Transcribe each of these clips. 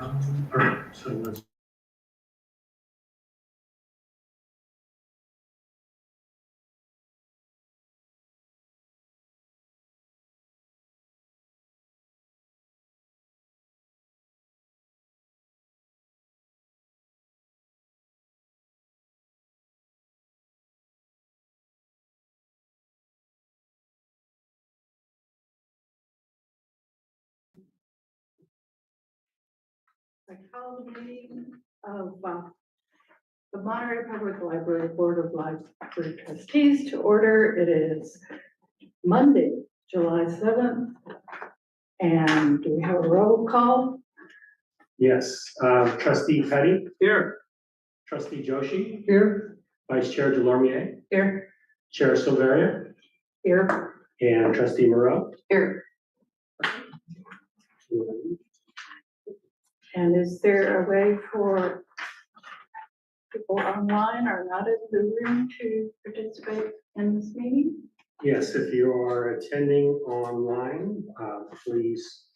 All right, so let's. I call the meeting of the Monterey Public Library Board of Library Trustees to order. It is Monday, July 7th. And do we have a roll call? Yes, trustee Petty, Here. trustee Joshi, Here. vice chair Delormier, Here. chair Silveria, Here. and trustee Moreau. Here. And is there a way for people online or not in the room to participate in this meeting? Yes, if you are attending online, please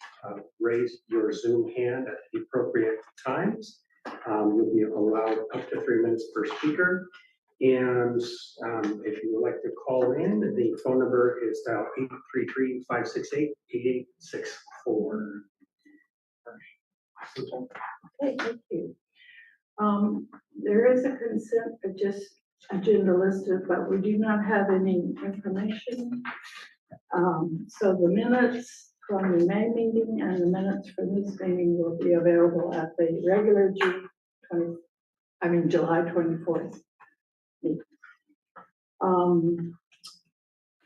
raise your Zoom hand at the appropriate times. You'll be allowed up to 3 minutes per speaker. And if you would like to call in, the phone number is dial 833-568-8864. Okay, thank you. There is a consent agenda listed, but we do not have any information. So the minutes from the May meeting and the minutes from this meeting will be available at the regular July 24th meeting.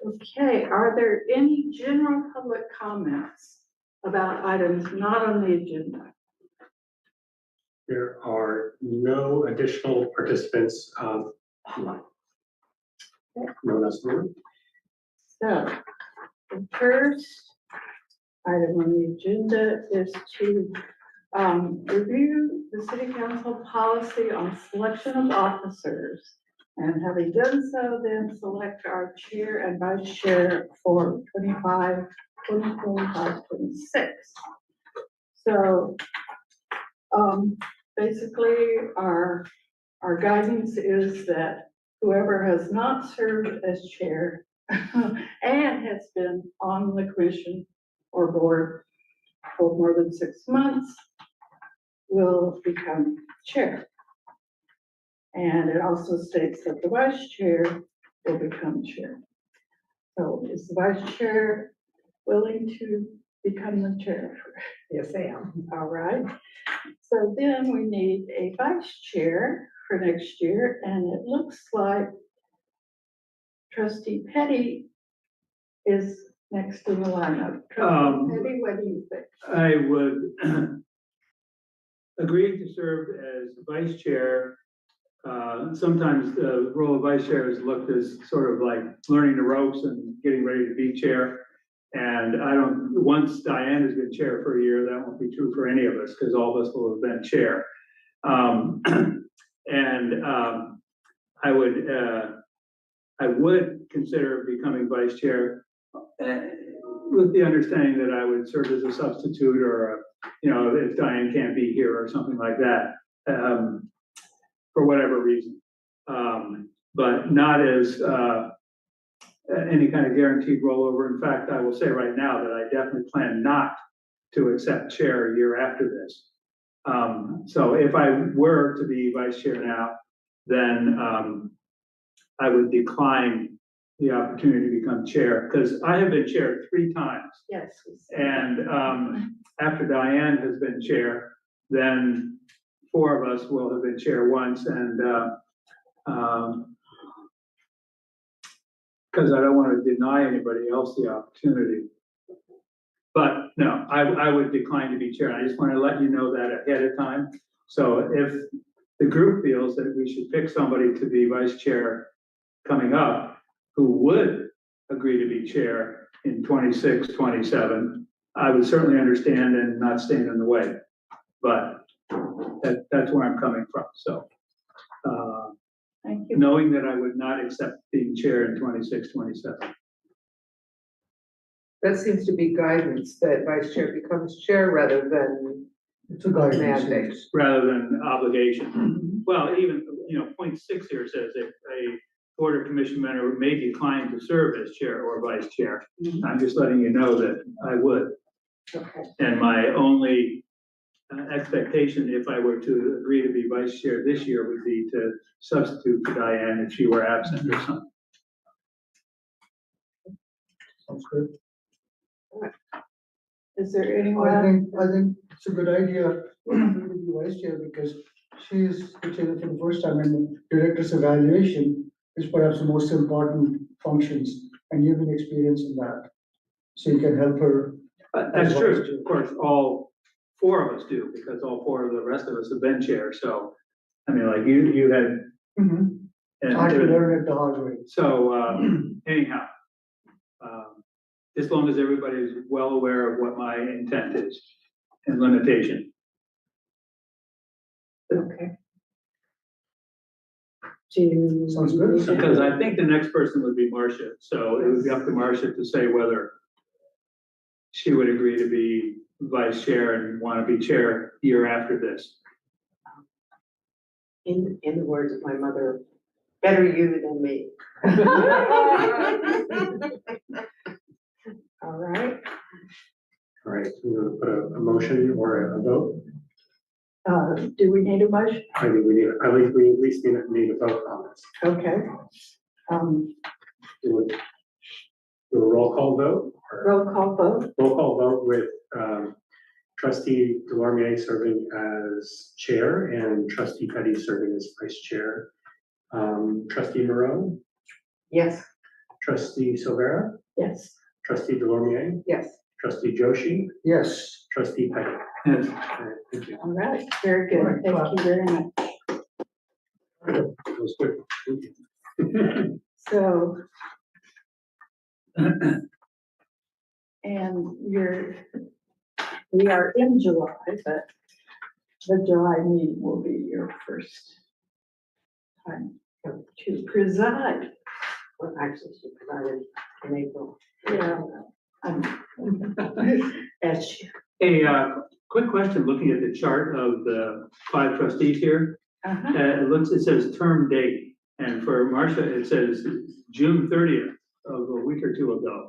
Okay, are there any general public comments about items not on the agenda? There are no additional participants online. No one else in the room. So, the first item on the agenda is to review the city council policy on selection of officers. And having done so, then select our chair and vice chair for 25, 24, 26. So, basically, our guidance is that whoever has not served as chair and has been on the commission or board for more than 6 months will become chair. And it also states that the vice chair will become chair. So is the vice chair willing to become the chair? Yes, I am. All right. So then we need a vice chair for next year, and it looks like Trustee Petty is next in the lineup. Trustee Petty, what do you think? I would agree to serve as vice chair. Sometimes the role of vice chair is looked as sort of like learning the ropes and getting ready to be chair. And once Diane has been chair for a year, that won't be true for any of us because all of us will have been chair. I would consider becoming vice chair with the understanding that I would serve as a substitute or, if Diane can't be here or something like that, for whatever reason. But not as any kind of guaranteed rollover. In fact, I will say right now that I definitely plan not to accept chair a year after this. So if I were to be vice chair now, then I would decline the opportunity to become chair because I have been chair 3 times. Yes. And after Diane has been chair, then 4 of us will have been chair once. And because I don't want to deny anybody else the opportunity. But no, I would decline to be chair. I just want to let you know that ahead of time. So if the group feels that we should pick somebody to be vice chair coming up who would agree to be chair in 26, 27, I would certainly understand and not stand in the way. But that's where I'm coming from. So Thank you. knowing that I would not accept being chair in 26, 27. That seems to be guidance, that vice chair becomes chair rather than It's a guidance. Mandate. yes. rather than obligation. Well, even, point 6 here says if a board or commission member may decline to serve as chair or vice chair. I'm just letting you know that I would. Okay, And my only expectation, if I were to agree to be vice chair this year, would be to substitute for Diane if she were absent or something. Sounds good. is there I anyone? think it's a good idea for her to be vice chair because she is the chair for the first time and the director's evaluation is perhaps the most important functions and you've been experienced in that. So you can help her. That's true. Of course, all 4 of us do, because all 4 of the rest of us have been chair. So, I mean, like you had. I had to learn it the hard way. So, anyhow, as long as everybody is well aware of what my intent is and limitation. Okay. Do. Sounds good. Because I think the next person would be Marcia, so it would be up to Marcia to say whether she would agree to be vice chair and want to be chair year after this. In the words of my mother, better you than me. All right, All right, we're gonna put a motion or a vote. do we need a motion? I think we need, at least need a vote on this. Okay. Do a roll call vote. Or Roll call vote, roll call vote with trustee Delormier serving as chair and trustee Petty serving as vice chair. Trustee Moreau, Yes, trustee Silvera, yes. trustee Delormier, yes. trustee Joshi, Yes. trustee Petty. Yes. All right, thank you. All right, very All good, right, thank you very much. That was quick. Thank you. So. And we are in July, but the July meeting will be your first time to preside. Well, actually, she provided in April. Yeah. As you. A quick question, looking at the chart of the 5 trustees here, it says term date, and for Marcia, it says June 30th of a week or 2 ago.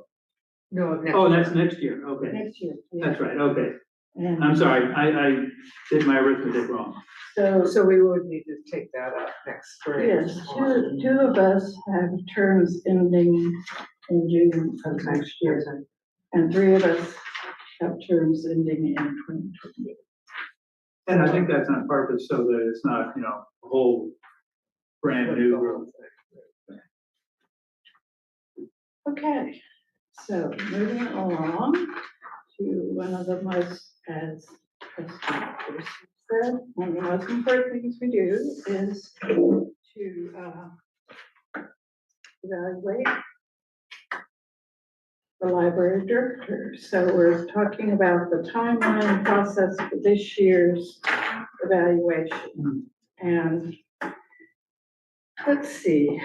No, next. Oh, that's next year, okay, Next year. Yeah. that's right, okay. And I'm sorry, I did my arithmetic wrong. So we would need to take that up next spring. yes, two of us have terms ending in June of next year, and 3 of us have terms ending in 2020. And I think that's on purpose, so that it's not, a whole brand new group. Okay, so moving along to one of the most, as trustee said, one of the most important things we do is to evaluate the library director. So we're talking about the timeline process for this year's evaluation. And let's see.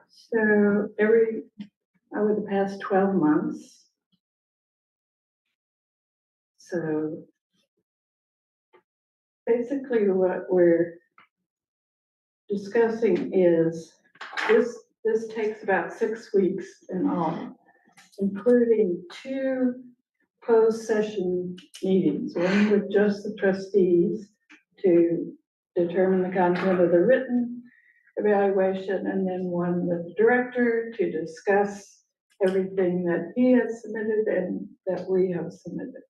So over the past 12 months. So basically what we're discussing is this takes about 6 weeks in all, including 2 closed session meetings, one with just the trustees to determine the content of the written evaluation, and then one with the director to discuss everything that he has submitted and that we have submitted.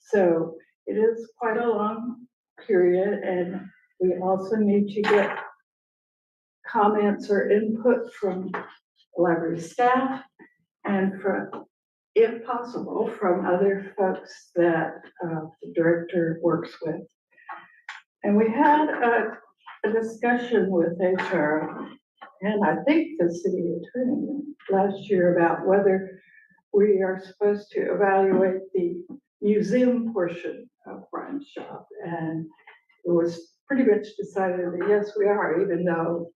So it is quite a long period, and we also need to get comments or input from library staff and from, if possible, from other folks that the director works with. And we had a discussion with HR and I think the city attorney last year about whether we are supposed to evaluate the museum portion of Brian's job. And it was pretty much decided that yes, we are, even though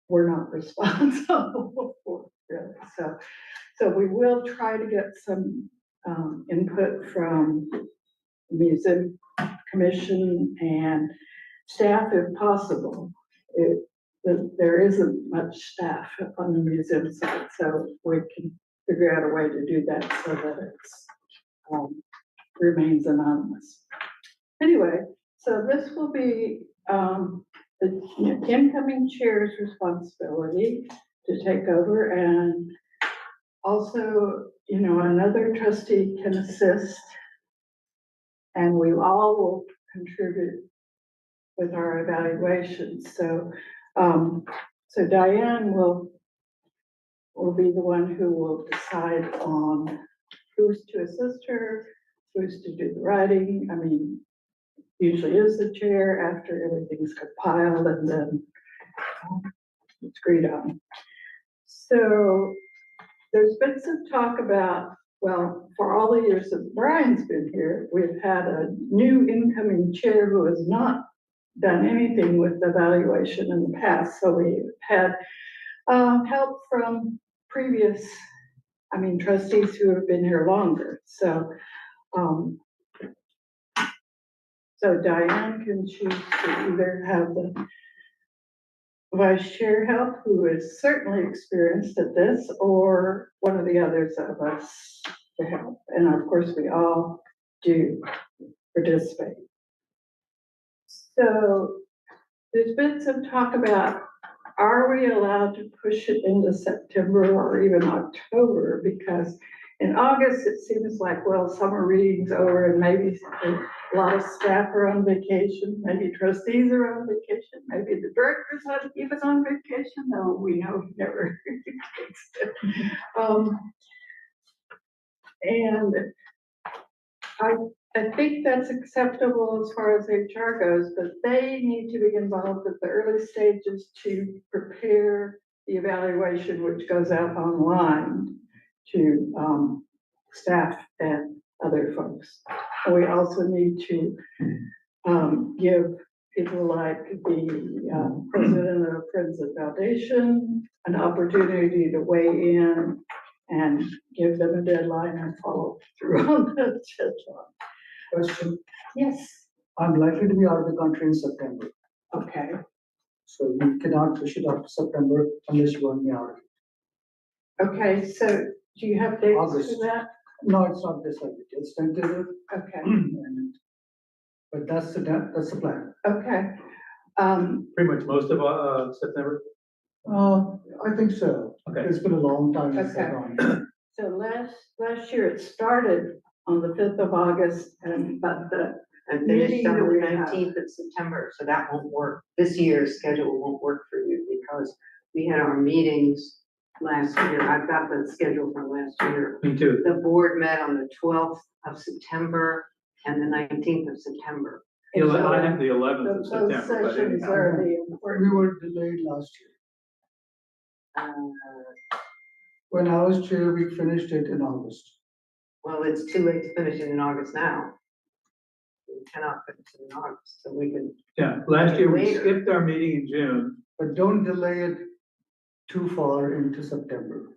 we're not responsible for it. So we will try to get some input from museum commission and staff if possible. There isn't much staff on the museum side, so we can figure out a way to do that so that it's, remains anonymous. Anyway, so this will be, the incoming chair's responsibility to take over, and also, you know, another trustee can assist, and we all will contribute with our evaluations. So, so Diane will be the one who will decide on who's to assist her, who's to do the writing. I mean, usually is the chair after everything's compiled and then it's agreed on. So there's been some talk about, well, for all the years that Brian's been here, we've had a new incoming chair who has not done anything with evaluation in the past. So we've had help from previous, trustees who have been here longer. So, so Diane can choose to either have the vice chair help, who is certainly experienced at this, or one of the others of us to help. And of course, we all do participate. So there's been some talk about, are we allowed to push it into September or even October? Because in August, it seems like, well, summer reading's over and maybe a lot of staff are on vacation, maybe trustees are on vacation, maybe the director's not even on vacation, though we know he never takes it. And I think that's acceptable as far as HR goes, but they need to be involved at the early stages to prepare the evaluation, which goes out online to staff and other folks. And we also need to give people like the president of Friends of Foundation an opportunity to weigh in and give them a deadline and follow through on the deadline. Question, Yes, I'm likely to be out of the country in September, okay, so we cannot push it up to September unless you want me out. okay, so do you have dates August. for that? No, it's not decided, it's tentative, Okay, but that's the plan. okay. Pretty much most of, September. I think so. Okay. It's been a long time since Okay. I've gone. So last year it started on the 5th of August, but the And finished meeting on that the we have. 19th of September, so that won't work. This year's schedule won't work for you because we had our meetings last year. I've got the schedule from last year. Me too. The board met on the 12th of September and the 19th of September. I have the 11th of Those September, but sessions anyhow. are the We important. were delayed last year. Uh, When I was chair, we finished it in August. Well, it's too late to finish it in August now. We cannot finish it in August, so we can, Yeah, last year we Later. skipped our meeting in June. But don't delay it too far into September.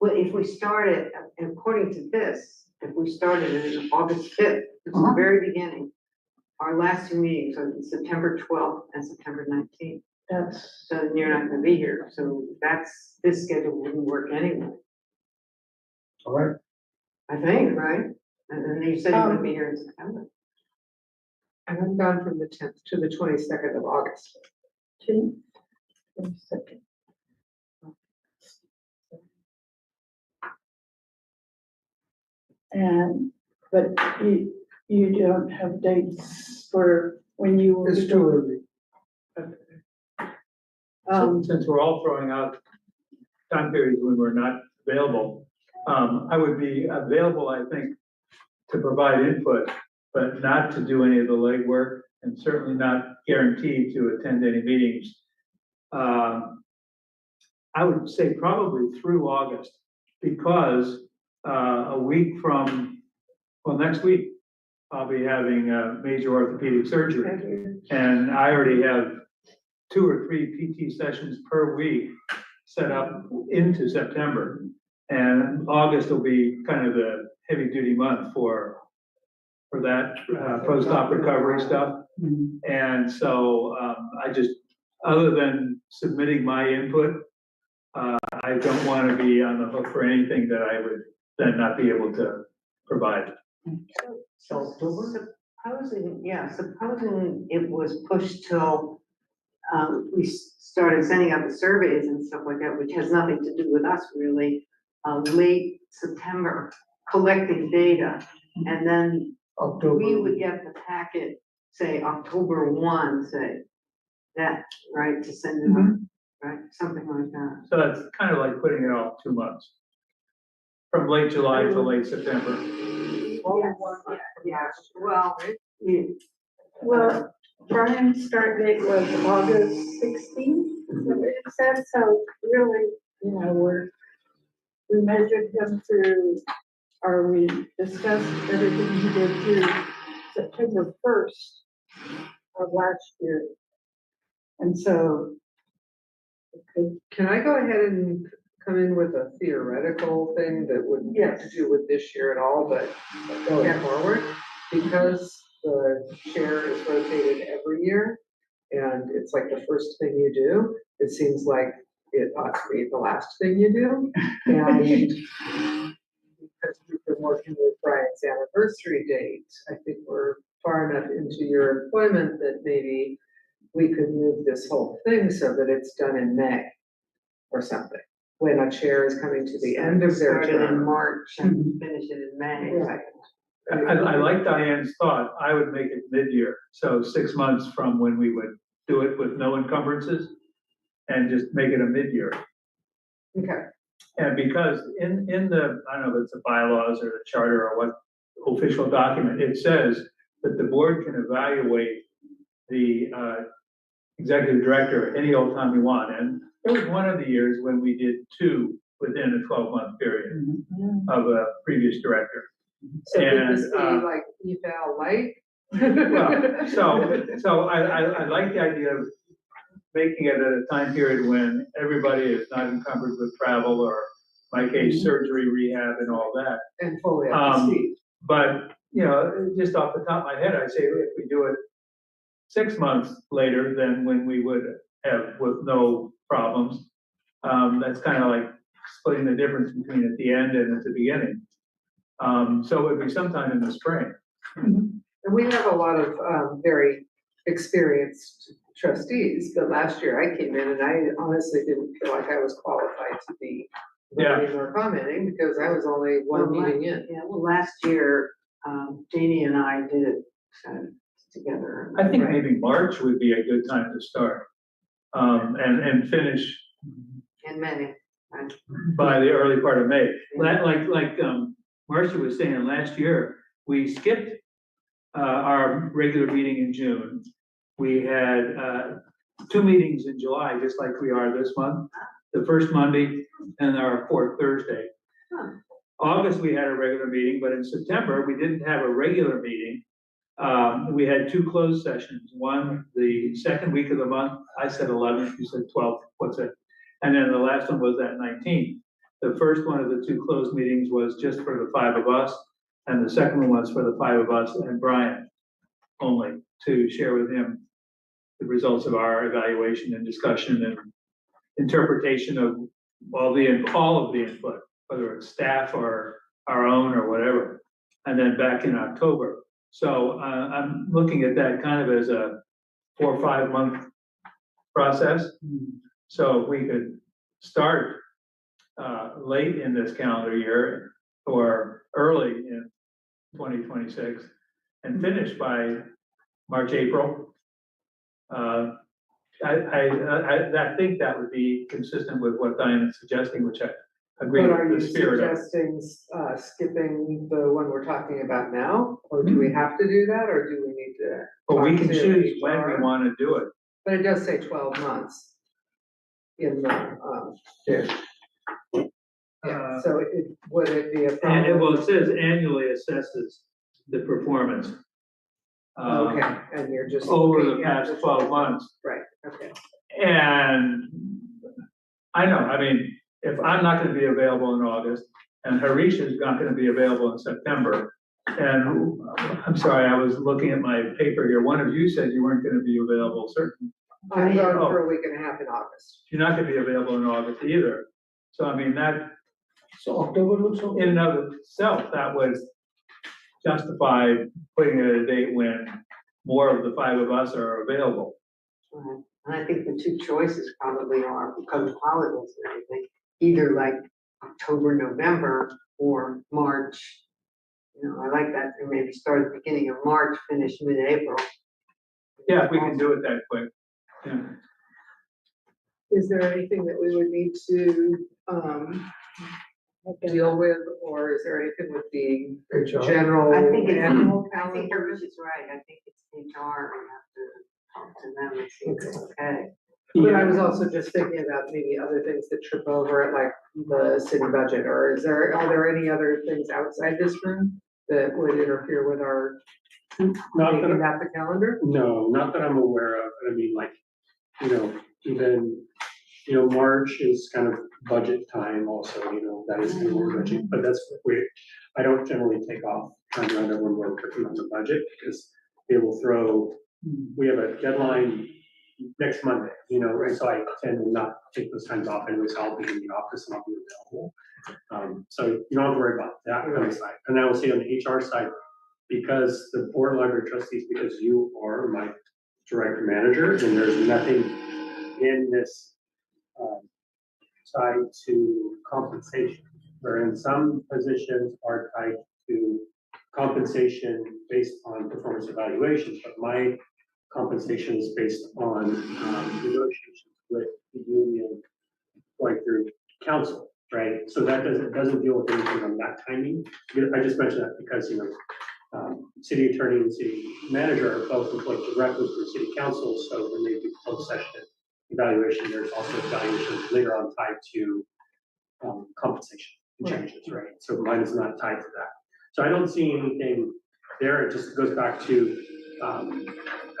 well, if we start it, according to this, if we started it on August 5th, it's the very beginning. Our last two meetings are September 12th and September 19th. That's, So then you're not gonna be here, so this schedule wouldn't work anyway, All right, I think, right? And then you said you're gonna be here in September. And I'm gone from the 10th to the 22nd of August. 22nd. And, but you don't have dates for when you will it's be too early. Since we're all throwing out time periods when we're not available, I would be available, I think, to provide input, but not to do any of the legwork and certainly not guaranteed to attend any meetings. I would say probably through August, because a week from, well, next week, I'll be having major orthopedic surgery. And I already have 2 or 3 PT sessions per week set up into September. And August will be kind of the heavy duty month for for that, post-op recovery stuff. And so, I just, other than submitting my input, I don't want to be on the hook for anything that I would then not be able to provide. So supposing it was pushed till, we started sending out the surveys and stuff like that, which has nothing to do with us really, late September, collecting data, and then we would get the packet, say, October 1, say, that, right, to send it on, right, something like that. So that's kind of like putting it off 2 months. From late July to late September. Yeah, well, yeah. Well, Brian's start date was August 16th, it said, so really, you know, we measured him through, or we discussed everything he did through September 1st of last year. And so, Can I go ahead and come in with a theoretical thing that wouldn't have to do with this year at all, but going forward? Because the chair is rotated every year, and it's like the first thing you do, it seems like it ought to be the last thing you do. And because we've been working with Brian's anniversary date, I think we're far enough into your employment that maybe we could move this whole thing so that it's done in May or something, when a chair is coming to the end of their Started in term. March and finish it in May. Right. I like Diane's thought. I would make it mid-year, so 6 months from when we would do it with no encumbrances, and just make it a mid-year. Okay, And because in the, I don't know if it's the bylaws or the charter or what official document, it says that the board can evaluate the executive director any old time we want. And there was one of the years when we did 2 within a 12-month period of a previous director. so could this And, be like eval light? Well, so I like the idea of making it at a time period when everybody is not encumbered with travel or, my case, surgery, rehab, and all that. And fully up to speed. But, you know, just off the top of my head, I'd say if we do it 6 months later than when we would have with no problems, that's kind of like splitting the difference between at the end and at the beginning. So it would be sometime in the spring. And we have a lot of very experienced trustees, but last year I came in and I honestly didn't feel like I was qualified to be voting or commenting because I was only one Well, meeting in. Yeah, well, last year, Janie and I did it together. I think maybe March would be a good time to start, and finish In May. Right. by the early part of May. Like Marcia was saying, last year, we skipped our regular meeting in June. We had 2 meetings in July, just like we are this month, the first Monday and our 4th Thursday. Huh. August, we had a regular meeting, but in September, we didn't have a regular meeting. We had 2 closed sessions, one the second week of the month. I said 11th, you said 12th, what's it? And then the last one was that 19th. The first one of the 2 closed meetings was just for the 5 of us, and the second one was for the 5 of us and Brian only, to share with him the results of our evaluation and discussion and interpretation of all of the input, whether it's staff or our own or whatever, and then back in October. So I'm looking at that kind of as a 4 or 5 month process. So if we could start late in this calendar year or early in 2026 and finish by March, April, I think that would be consistent with what Diane is suggesting, which I agree But are you with the spirit of. suggesting skipping the one we're talking about now? Or do we have to do that, or do we need to? But we talk can to choose when we HR? want to do it. But it does say 12 months in the, yeah, so would it be a And problem? it says annually assesses the performance. Okay, and you're just. Over the looking at past 12 months. Right, okay. And I know, I mean, if I'm not gonna be available in August and Harish is not gonna be available in September, And I'm sorry, I was looking at my paper here. One of you said you weren't gonna be available, certain. I'm gone for a week and a half in August. You're not gonna be available in August either. So I mean, that So October looks okay. in and of itself, that would justify putting it at a date when more of the five of us are available. Right. And I think the two choices probably are, because of holidays and everything, either like October, November, or March. You know, I like that, and maybe start at the beginning of March, finish mid-April. Yeah, if we can do it that quick. Yeah. Is there anything that we would need to, deal with, or is there anything with the general I think annual I think calendar? Rich is right, I think it's HR, we have to talk to them and see if it's okay. But I was also just thinking about maybe other things that trip over at like the city budget, or are there any other things outside this room that would interfere with our Not making that, that the calendar? no, not that I'm aware of. I mean, like, even, March is kind of budget time also, that is kind of budget, but I don't generally take off time right when we're working on the budget because they will we have a deadline next Monday, and so I tend to not take those times off anyway, so I'll be in the office and I'll be available. So you don't have to worry about that kind of side. And I will say on the HR side, because the board of library trustees, because you are my direct manager, and there's nothing in this tied to compensation, wherein some positions are tied to compensation based on performance evaluations, but my compensation is based on negotiations with the union going through council, right? So that doesn't deal with anything on that timing. I just mentioned that because, city attorney and city manager are both employed directly through city council, so when they do closed session evaluation, there's also evaluations later on tied to compensation changes, right? So mine is not tied to that. So I don't see anything there. It just goes back to,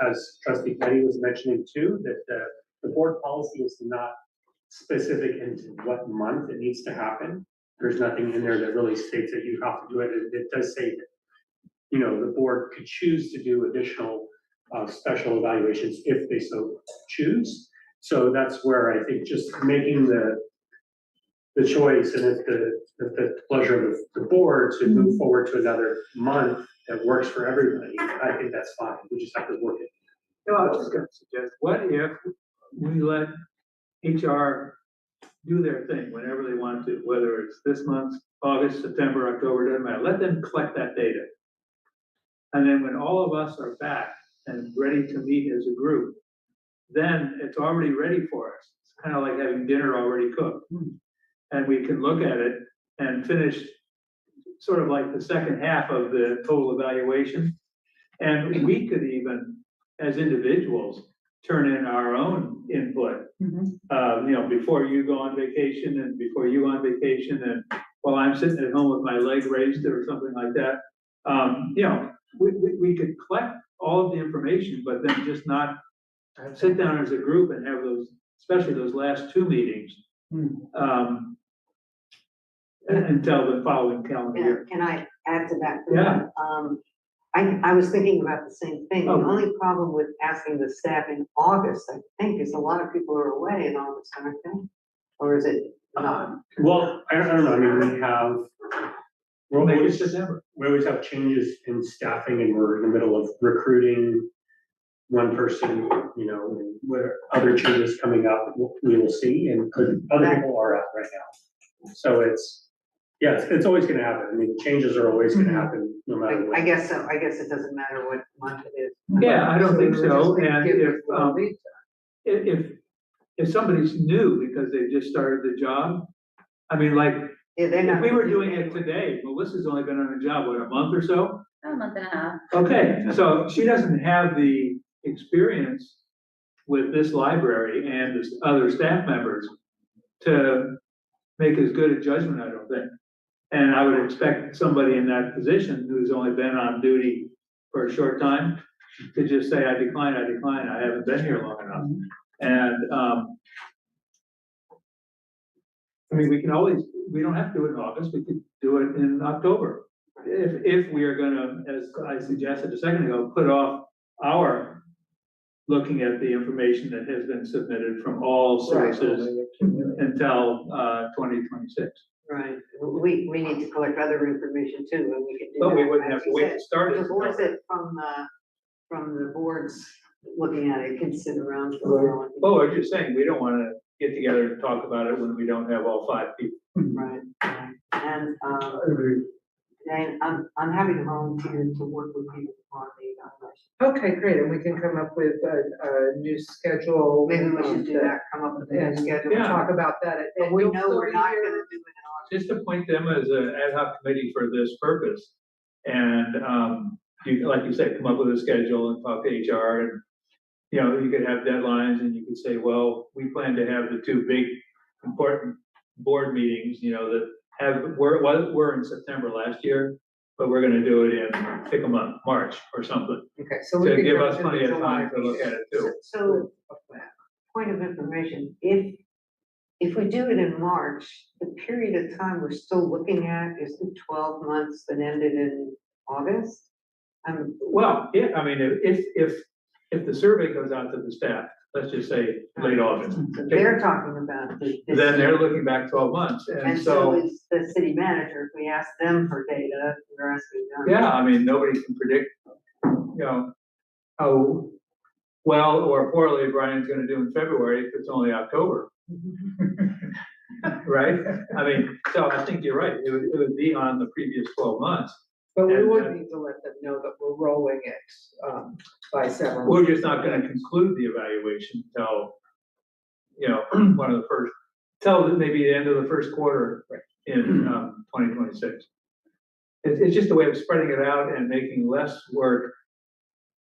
as Trustee Petty was mentioning too, that the board policy is not specific into what month it needs to happen. There's nothing in there that really states that you have to do it. It does say that, the board could choose to do additional special evaluations if they so choose. So that's where I think just making the choice and at the pleasure of the board to move forward to another month that works for everybody, I think that's fine. We just have to work it. No, I was just gonna suggest, what if we let HR do their thing whenever they want to, whether it's this month, August, September, October, doesn't matter. Let them collect that data. And then when all of us are back and ready to meet as a group, then it's already ready for us. It's kind of like having dinner already cooked. And we can look at it and finish sort of like the second half of the total evaluation. And we could even, as individuals, turn in our own input. Before you go on vacation and before you on vacation and while I'm sitting at home with my leg raised or something like that. We could collect all of the information, but then just not sit down as a group and have those, especially those last two meetings. Until the following calendar year. Can I add to that? Yeah. I was thinking about the same thing. The Oh. only problem with asking the staff in August, I think, is a lot of people are away in August, aren't they? Or is it not? Well, I don't know. I mean, we Make it always, September. we always have changes in staffing and we're in the middle of recruiting one person, and where other changes coming up, we will see, and other people are out right now. So it's always gonna happen. I mean, changes are always gonna happen no matter what. I guess so. I guess it doesn't matter what month it is. Yeah, I don't think we would so. just And give if, it a lead time. if somebody's new because they just started the job, I mean, like, Yeah, they're if not. we were gonna do doing it today, Melissa's only been on the job, what, a month or so? A month and a half. Okay, so she doesn't have the experience with this library and the other staff members to make as good a judgment, I don't think. And I would expect somebody in that position who's only been on duty for a short time to just say, I decline, I haven't been here long enough. And, I mean, we don't have to do it in August, we could do it in October. if we are gonna, as I suggested a second ago, put off our looking at the information that has been submitted from all sources until, 2026. Right, we need to collect other information too, and we can do that. But we wouldn't have as to you wait said. to start it. Divorce it from the boards looking at it, can sit around for a while. Oh, I'm just saying, we don't wanna get together and talk about it when we don't have all 5 people. Right, right. And, and I'm happy to volunteer to work with you on the evaluation. Okay, great, and we can come up with a new schedule. Maybe we should do that, come up with a new And schedule. Yeah. talk about that. But we know we're not gonna do it in August. Just appoint them as an ad hoc committee for this purpose. And, you, like you said, come up with a schedule and talk to HR and, you know, you could have deadlines and you could say, well, we plan to have the 2 big important board meetings, you know, that were in September last year, but we're gonna do it in, pick a month, March or something. Okay, so we To can give come us to plenty the of time to July look at it too. So, point of information, if we do it in March, the period of time we're still looking at is the 12 months that ended in August? Well, yeah, I mean, if the survey goes out to the staff, let's just say late August, So they're talking about this. then they're looking back 12 months. And And so so, is the city manager, if we ask them for data, we're asking them. yeah, I mean, nobody can predict, you know, how well or poorly Brian's gonna do in February if it's only October. Right? I mean, so I think you're right. It would be on the previous 12 months. But we And, would need to let them know that we're rolling it, by 7. We're just not gonna conclude the evaluation till, you know, one of the first, till maybe the end of the first quarter in 2026. It's just a way of spreading it out and making less work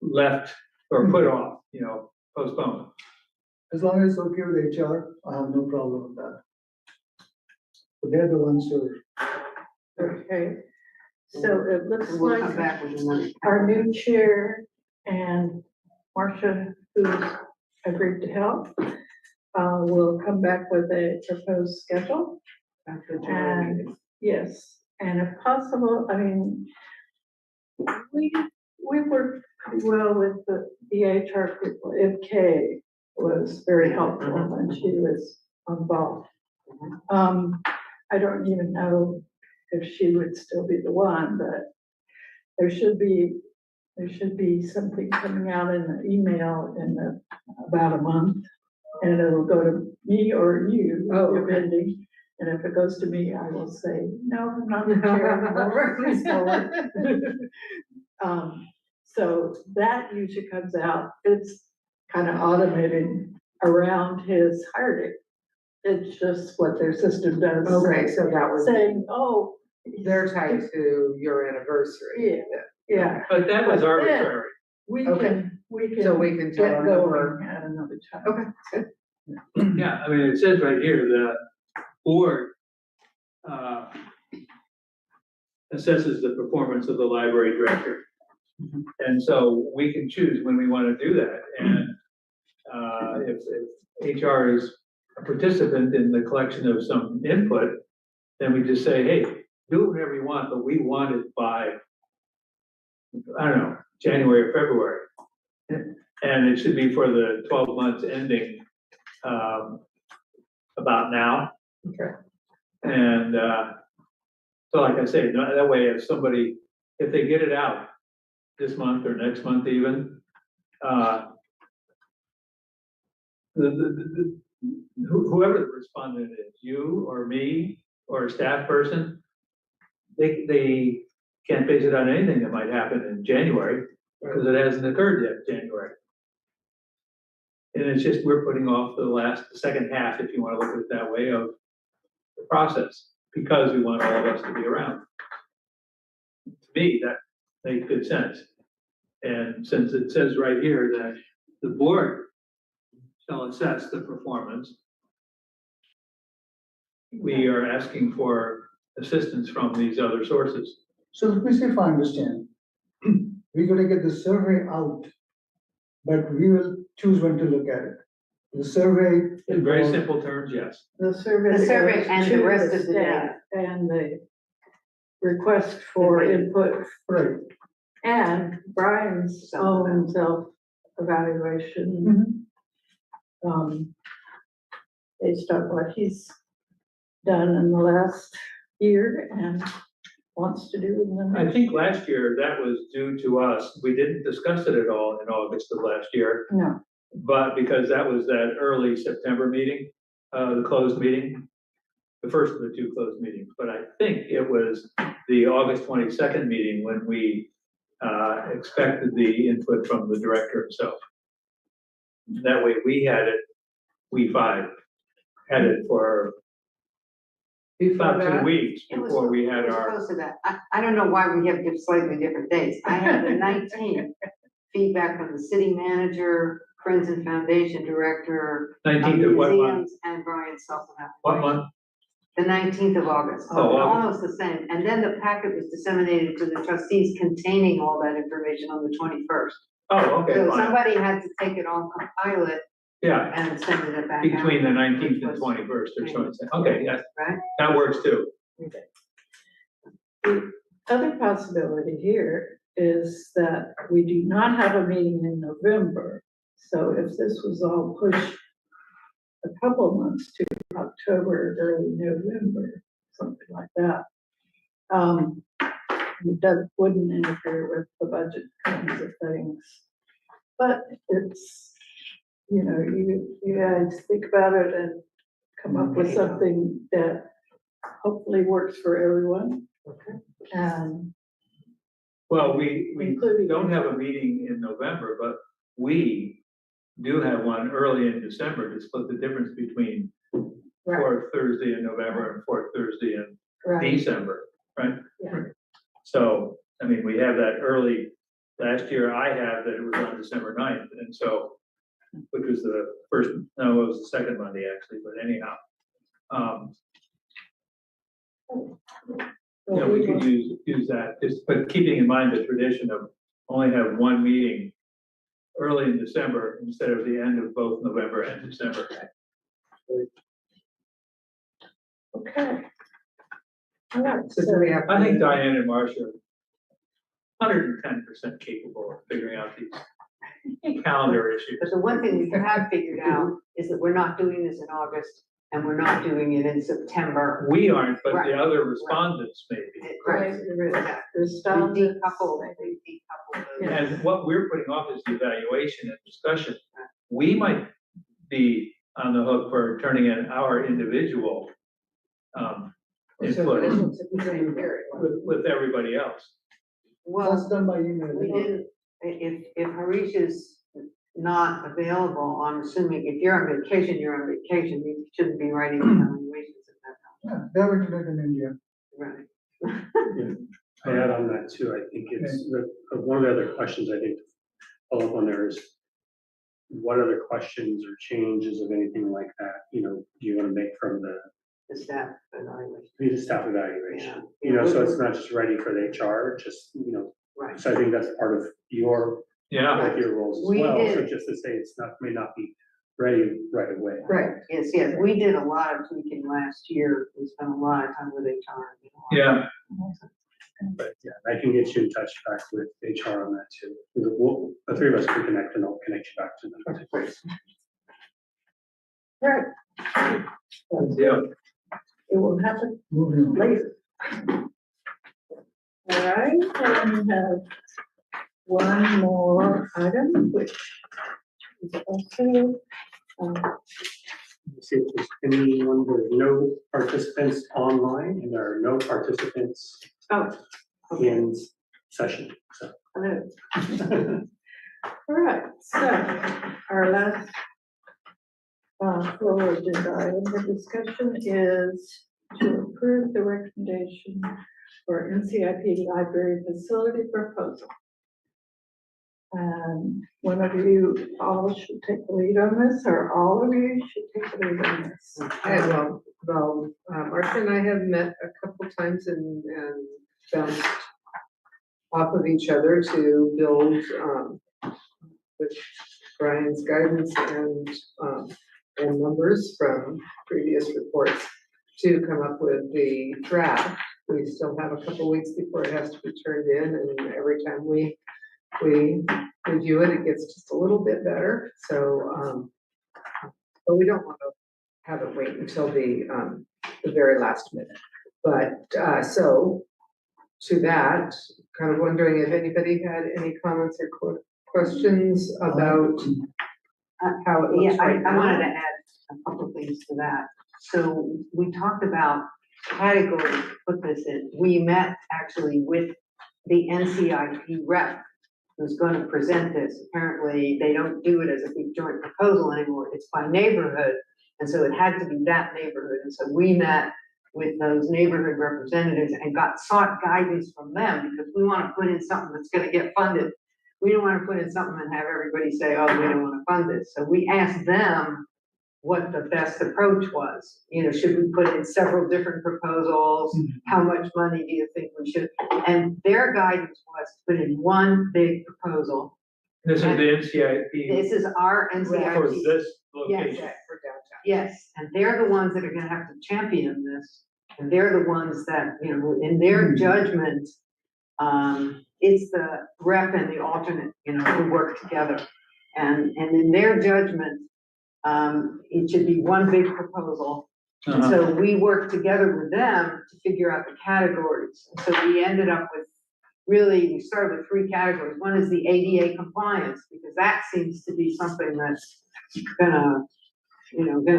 left or put off, you know, postponed. As long as it's okay with HR, I have no problem with that. But they're the ones who, Okay, so it looks And we'll come like back with another. our new chair and Marcia, who's agreed to help, will come back with a proposed schedule. After the And, yes, and if possible, I mean, we worked pretty well with the HR people. MK was very helpful when she was involved. I don't even know if she would still be the one, but there should be something coming out in the email in about a month. And it'll go to me or you, depending. And if it goes to me, I will say, no, I'm not the chair anymore. Please forward. So that usually comes out, it's kind of automated around his hire date. It's just what their system does. Okay, so that was, Saying, oh. they're tied to your anniversary. Yeah, But that was But then- arbitrary. we Okay. can So we can tell get them that going at another time. Okay. Yeah, I mean, it says right here, the board assesses the performance of the library director. And so we can choose when we want to do that. And if HR is a participant in the collection of some input, then we just say, hey, do whatever you want, but we want it by, I don't know, January or February. And it should be for the 12 months ending about now. Okay. And so like I say, that way if somebody, if they get it out this month or next month even, whoever the respondent is, you or me or a staff person, they can't base it on anything that might happen in January because it hasn't occurred yet, January. And it's just, we're putting off the second half, if you want to look at it that way, of the process, because we want all of us to be around. To me, that makes good sense. And since it says right here that the board shall assess the performance, we are asking for assistance from these other sources. so let me see if I understand. We're gonna get the survey out, but we will choose when to look at it. The survey. In very simple terms, yes. The survey. The survey goes and the to rest of the staff data. And the request for input Right. and Brian's own self-evaluation. Based on what he's done in the last year and wants to do in the I next. think last year that was due to us. We didn't discuss it at all in August of last year, No, but because that was that early September meeting, the closed meeting, the first of the two closed meetings. But I think it was the August 22nd meeting when we expected the input from the director himself. That way we had it, we five had it for Before about 2 that, weeks It was- before we it had was our, close to that. I don't know why we have slightly different dates. I had the 19th feedback from the city manager, Friends and Foundation Director, 19th of what month? museums, and Brian self. What month? The 19th of August. Oh, August. Almost the same. And then the packet was disseminated to the trustees containing all that information on the 21st. Oh, okay, So fine. somebody had to take it on, compile it, Yeah, and send it back out. between the 19th and Which was- 21st or something. Okay, yes, Right? that works too. the other possibility here is that we do not have a meeting in November. So if this was all pushed a couple months to October, early November, something like that. That wouldn't interfere with the budget kinds of things. But it's, you guys think about it and come up with something that hopefully works for everyone. And Well, we Including- don't have a meeting in November, but we do have one early in December to split the difference between Right. fourth Thursday in November and fourth Thursday in right, December, right? Yeah. So, I mean, we have that early, last year I have that it was on December 9th, and so, which was the first, no, it was the second Monday actually, but anyhow. Yeah, we could use that, just, but keeping in mind the tradition of only have one meeting early in December instead of the end of both November and December. Okay. All right, so do we have? I think Diane and Marcia are 110% capable of figuring out these calendar issues. But the one thing we have figured out is that we're not doing this in August, and we're not doing it in September. We aren't, but Right. the other respondents may be. Right, Right. there is, Yeah. there's We stuff decouple, we decouple those. And what we're putting off is the evaluation and discussion. We might be on the hook for turning in our individual input with everybody else. Well, That's done by email. we didn't, if Harish is not available, I'm assuming if you're on vacation, you're on vacation, you shouldn't be writing evaluations at that Yeah, they have internet in India. time. Right. I add on that too, I think it's, one of the other questions I think to follow up on there is, what other questions or changes of anything like that, do you want to make from the The staff evaluation. staff evaluation? Yeah. So it's not just ready for the HR, just, Right. so I think that's part of your roles as We well, so did. just to say it's not, may not be ready right away. Right, Yes, we did a lot of tweaking last year. We spent a lot of time with HR. Yeah, But yeah, I can get you in touch back with HR on that too. The three of us can connect and I'll connect you back to them. Right. yeah. It will happen Moving on. later. All right, and we have one more item, which is also, See if there's anyone, there's no participants online and there are no participants oh, in session, so. hello. All right, so our last full agenda item for discussion is to approve the recommendation for NCIP library facility proposal. And one of you all should take the lead on this, or all of you should take the lead on this. Marcia and I have met a couple times and bounced off of each other to build, with Brian's guidance and numbers from previous reports to come up with the draft we still have a couple weeks before it has to be turned in, and every time we review it, it gets just a little bit better, so, but we don't want to have it wait until the very last minute. But, so, to that, kind of wondering if anybody had any comments or questions about how it Yeah, looks right I wanted to now? add a couple of things to that. So we talked about categories to put this in. We met actually with the NCIP rep who's going to present this. Apparently, they don't do it as a big joint proposal anymore. It's by neighborhood. And so it had to be that neighborhood. And so we met with those neighborhood representatives and sought guidance from them, because we want to put in something that's going to get funded. We don't want to put in something and have everybody say, oh, we don't want to fund this. So we asked them what the best approach was. You know, should we put in several different proposals? How much money do you think we should? And their guidance was to put in one big proposal. This is the NCIP This is our for NCIP. this Yeah, location. for downtown. Yes, and they're the ones that are gonna have to champion this. And they're the ones that, you know, in their judgment, it's the rep and the alternate, you know, who work together. And in their judgment, it should be one big proposal. And so we worked together with them to figure out the categories. And so we ended up with, really, we started with 3 categories. One is the ADA compliance, because that seems to be something that's gonna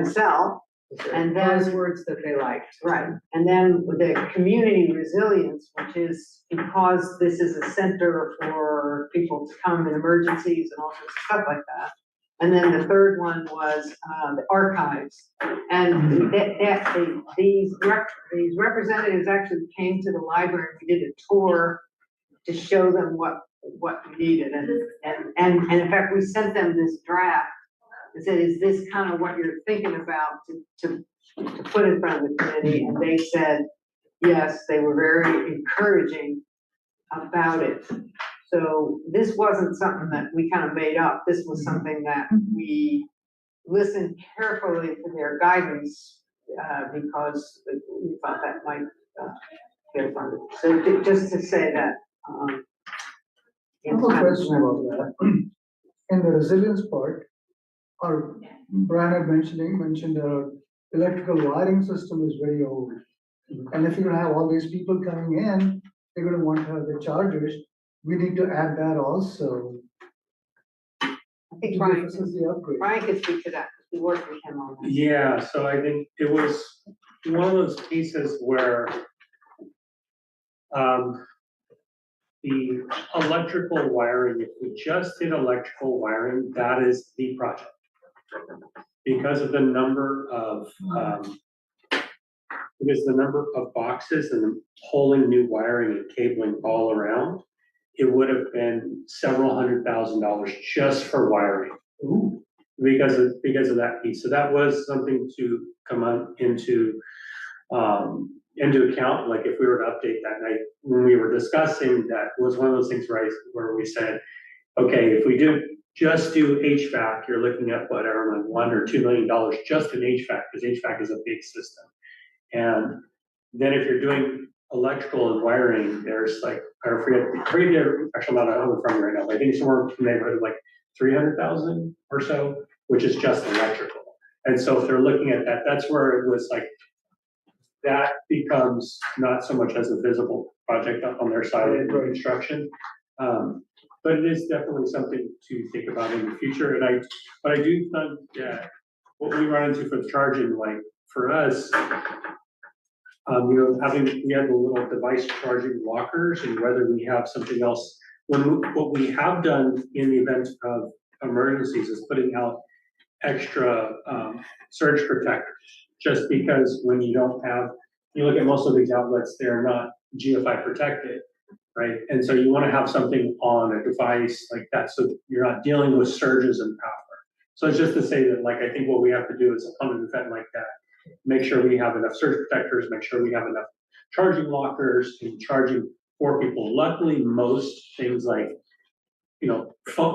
sell. And then- Those words that they liked. Right, and then with the community resilience, which is because this is a center for people to come in emergencies and all sorts of stuff like that. And then the third one was the archives. And these representatives actually came to the library, we did a tour to show them what we needed. And in fact, we sent them this draft and said, is this kind of what you're thinking about to put in front of the committee? And they said, yes, they were very encouraging about it. So this wasn't something that we kind of made up. This was something that we listened carefully to their guidance, because we thought that might get funded. So just to say that. I have a question about that. In the resilience part, our Brian had mentioned the electrical wiring system is very old. And if you're gonna have all these people coming in, they're gonna want to have the chargers. We need to add that also. I think to Brian the facility upgrade. can speak to that, because we worked with him on that. Yeah, so I think it was one of those cases where the electrical wiring, if we just did electrical wiring, that is the project. Because of the number of, boxes and pulling new wiring and cabling all around, it would have been several $100,000 just for wiring. Ooh. Because of that piece. So that was something to come on into account. Like if we were to update that night, when we were discussing, that was one of those things, right, where we said, okay, if we just do HVAC, you're looking at whatever, like $1 or $2 million just in HVAC, because HVAC is a big system. And then if you're doing electrical and wiring, there's like, I forget the actual amount I don't know from right now, but I think somewhere in the neighborhood of like 300,000 or so, which is just electrical. And so if they're looking at that, that's where it was like, that becomes not so much as a visible project up on their side of construction. But it is definitely something to think about in the future. But I do think that what we run into for the charging, like for us, we have the little device charging lockers, and whether we have something else. What we have done in the event of emergencies is putting out extra surge protectors, just because when you don't have, you look at most of these outlets, they're not GFI protected, right? And so you want to have something on a device like that, so you're not dealing with surges in power. So it's just to say that, like, I think what we have to do is on an event like that, make sure we have enough surge protectors, make sure we have enough charging lockers and charging for people. Luckily, most things like,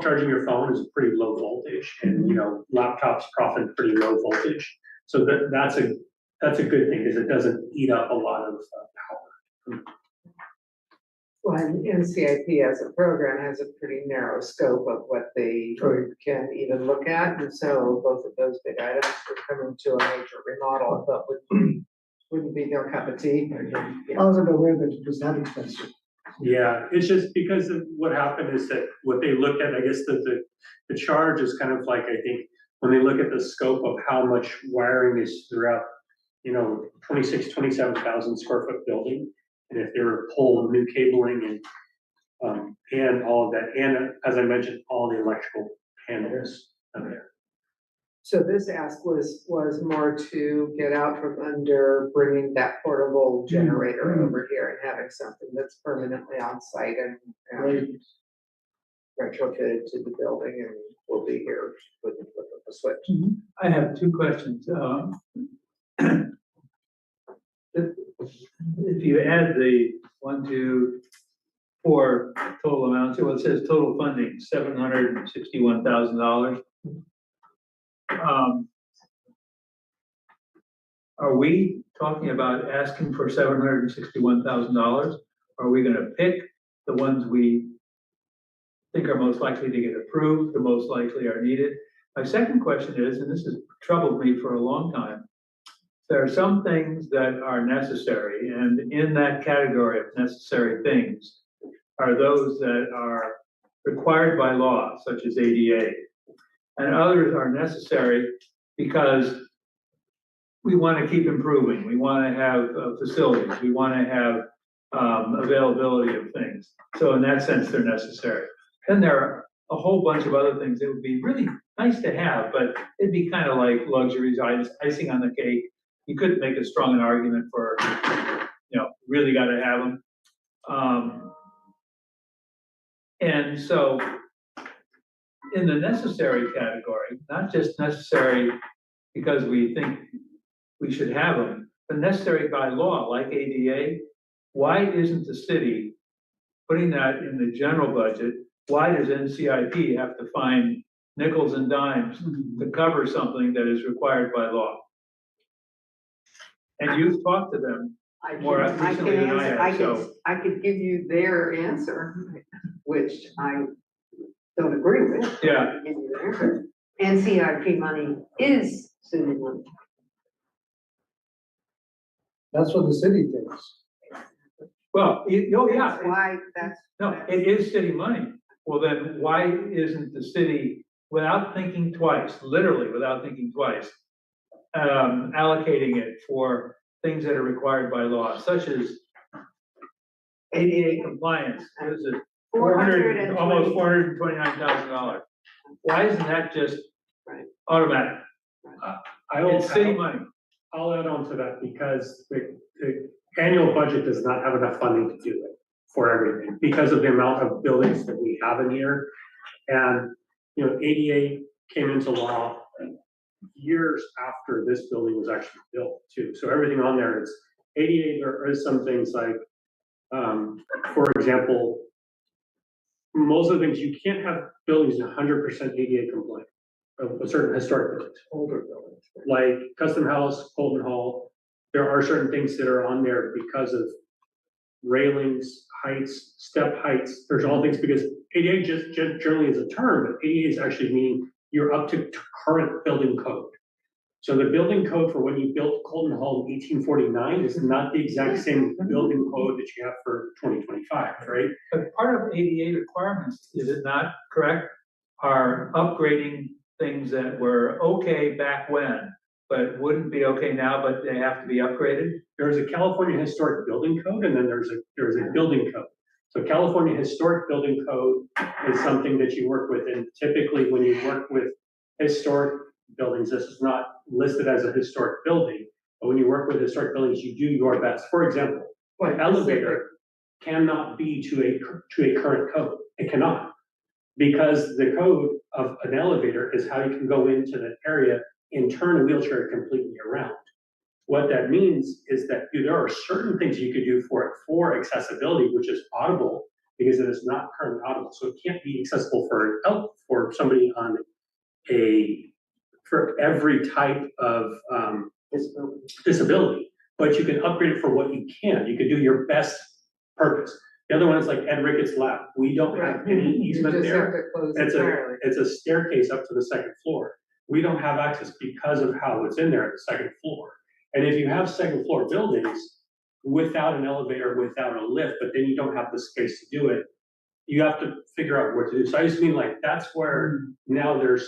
charging your phone is pretty low voltage, and laptops profit pretty low voltage. So that's a good thing, because it doesn't eat up a lot of power. Well, and NCIP as a program has a pretty narrow scope of what they Right. can even look at, and so both of those big items would come into a major remodel, but wouldn't be their cup of tea. I wasn't aware that it was that expensive. Yeah, it's just because of what happened is that what they looked at, I guess the charge is kind of like, I think, when they look at the scope of how much wiring is throughout, 27,000 square foot building. And if they were to pull new cabling and all of that, and as I mentioned, all the electrical panels on there. So this ask was more to get out from under bringing that portable generator over here and having something that's permanently on site and retrofitted to the building and will be here with the switch. I have two questions. If you add the 1, 2, 4 total amounts, well, it says total funding, $761,000. Are we talking about asking for $761,000? Are we gonna pick the ones we think are most likely to get approved, the most likely are needed? My second question is, and this has troubled me for a long time, there are some things that are necessary, and in that category of necessary things are those that are required by law, such as ADA. And others are necessary because we want to keep improving. We want to have facilities. We want to have availability of things. So in that sense, they're necessary. Then there are a whole bunch of other things that would be really nice to have, but it'd be kind of like luxuries, icing on the cake. You couldn't make as strong an argument for, really got to have them. And so in the necessary category, not just necessary because we think we should have them, but necessary by law, like ADA, why isn't the city putting that in the general budget? Why does NCIP have to find nickels and dimes to cover something that is required by law? And you've talked to them more recently than I have, so. I could give you their answer, which I don't agree with. Yeah. Give you their answer. NCIP money is city money. That's what the city thinks. Well, yeah. That's why No, it is city money. Well, then why isn't the city, without thinking twice, literally without thinking twice, allocating it for things that are required by law, such as ADA compliance? What is it? Almost $429,000. Why isn't that just automatic? It's city money. I'll add on to that because the annual budget does not have enough funding to do it for everything because of the amount of buildings that we have in here. And, ADA came into law years after this building was actually built too. So everything on there is ADA. There is some things like, for example, most of the things, you can't have buildings 100% ADA compliant of a certain historic buildings, older buildings, like Custom House, Colton Hall. There are certain things that are on there because of railings, heights, step heights. There's all things because ADA just generally is a term, but ADA is actually meaning you're up to current building code. So the building code for when you built Colton Hall in 1849 is not the exact same building code that you have for 2025, right? But part of ADA requirements, is it not correct, are upgrading things that were okay back when, but wouldn't be okay now, but they have to be upgraded? There's a California Historic Building Code, and then there's a building code. So California Historic Building Code is something that you work with, and typically when you work with historic buildings, this is not listed as a historic building, but when you work with historic buildings, you do your best. For example, an elevator cannot be to a current code. It cannot, because the code of an elevator is how you can go into that area and turn a wheelchair completely around. What that means is that there are certain things you could do for it for accessibility, which is audible, because it is not currently audible. So it can't be accessible for somebody on for every type of disability. but you can upgrade it for what you can. You could do your best purpose. The other one is like Ed Ricketts Lab. We don't have any You easement just there. have to close It's entirely. it's a staircase up to the second floor. We don't have access because of how it's in there at the second floor. And if you have second floor buildings without an elevator, without a lift, but then you don't have the space to do it, you have to figure out what to do. So I just mean like, that's where now there's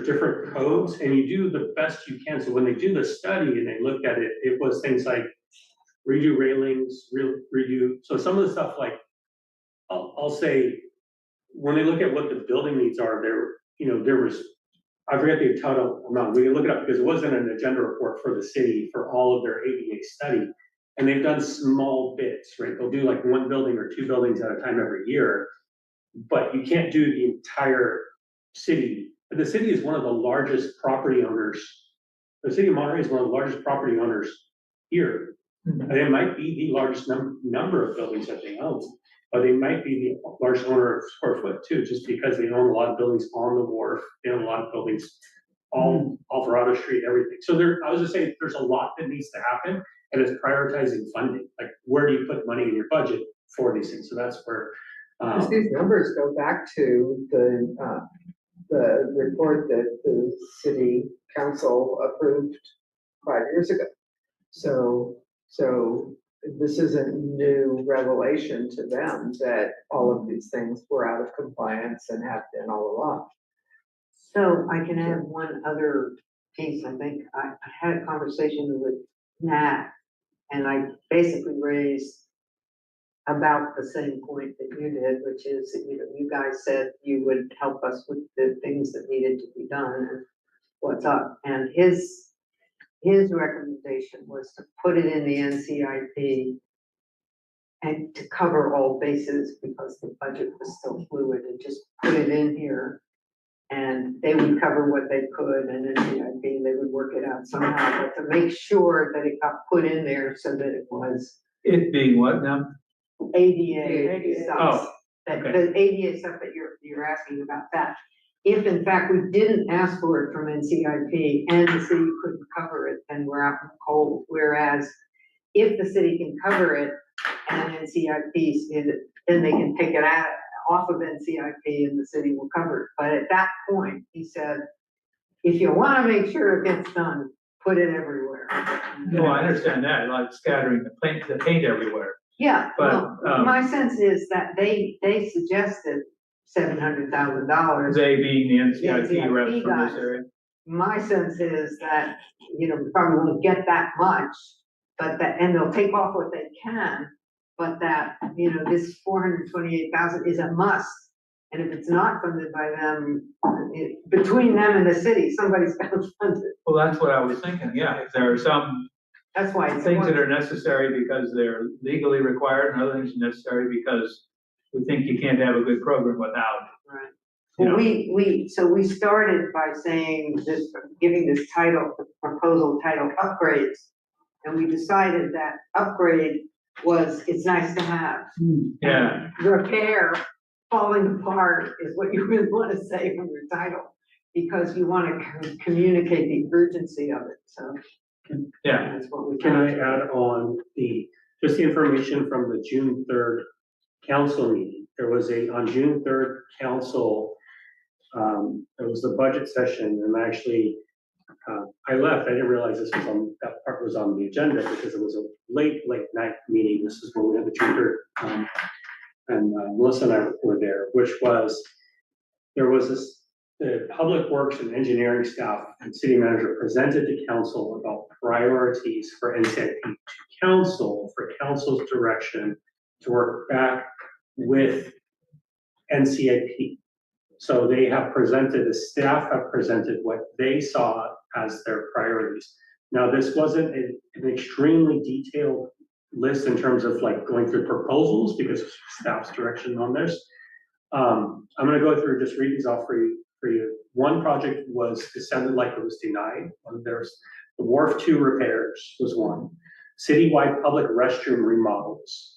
different codes and you do the best you can. So when they do the study and they looked at it, it was things like redo railings, redo. So some of the stuff like, I'll say, when they look at what the building needs are, there was, I forget the total amount, we can look it up because it wasn't an agenda report for the city for all of their ADA study. And they've done small bits, right? They'll do like one building or two buildings at a time every year, but you can't do the entire city. But the city is one of the largest property owners. The city of Monterey is one of the largest property owners here. And it might be the largest number of buildings that they own, but they might be the largest owner of square foot too, just because they own a lot of buildings on the wharf, they own a lot of buildings all Alvarado Street, everything. So I was just saying, there's a lot that needs to happen, and it's prioritizing funding. Like, where do you put money in your budget for these things? So that's where. Because these numbers go back to the report that the city council approved 5 years ago. So this isn't new revelation to them that all of these things were out of compliance and have been all along. So I can add one other piece. I think I had a conversation with Nat, and I basically raised about the same point that you did, which is, you guys said you would help us with the things that needed to be done and what's up. And his recommendation was to put it in the NCIP and to cover all bases because the budget was still fluid, and just put it in here. And they would cover what they could, and then NCIP, they would work it out somehow, but to make sure that it got put in there so that it was It being what now? ADA stuff. Oh, That okay. the ADA stuff that you're asking about, that if in fact we didn't ask for it from NCIP and the city couldn't cover it, then we're out in the cold. Whereas if the city can cover it and NCIP is, then they can take it out off of NCIP and the city will cover it. But at that point, he said, if you want to make sure it gets done, put it everywhere. No, I understand that, like scattering the paint everywhere. Yeah, But, well, my sense is that they suggested $700,000. They being the NCIP NCIP rep from guys. this area. My sense is that, we probably won't get that much, but and they'll take off what they can, but that, this 428,000 is a must. And if it's not funded by them, between them and the city, somebody's got to fund it. Well, that's what I was thinking, yeah, if there are some That's why it's things that are necessary because they're legally required and other things are necessary because we think you can't have a good program without. right. You Well, so we started by saying this, giving this title, the proposal title, upgrades. And we decided that upgrade was, it's nice to have. Yeah, Repair, falling apart is what you really want to say from your title, because you want to communicate the urgency of it, so. yeah. That's what we. Can I add on just the information from the June 3rd council meeting? There was on June 3rd council, there was the budget session, and actually, I left, I didn't realize that part was on the agenda because it was a late night meeting. This is when we had the June 3rd, and Melissa and I were there, there was this, the public works and engineering staff and city manager presented to council about priorities for NCIP to council, for council's direction to work back with NCIP. So they have presented, the staff have presented what they saw as their priorities. Now, this wasn't an extremely detailed list in terms of like going through proposals because of staff's direction on this. I'm gonna go through, just read these off for you. One project sounded like it was denied. There's the Wharf 2 repairs was one. Citywide public restroom remodels.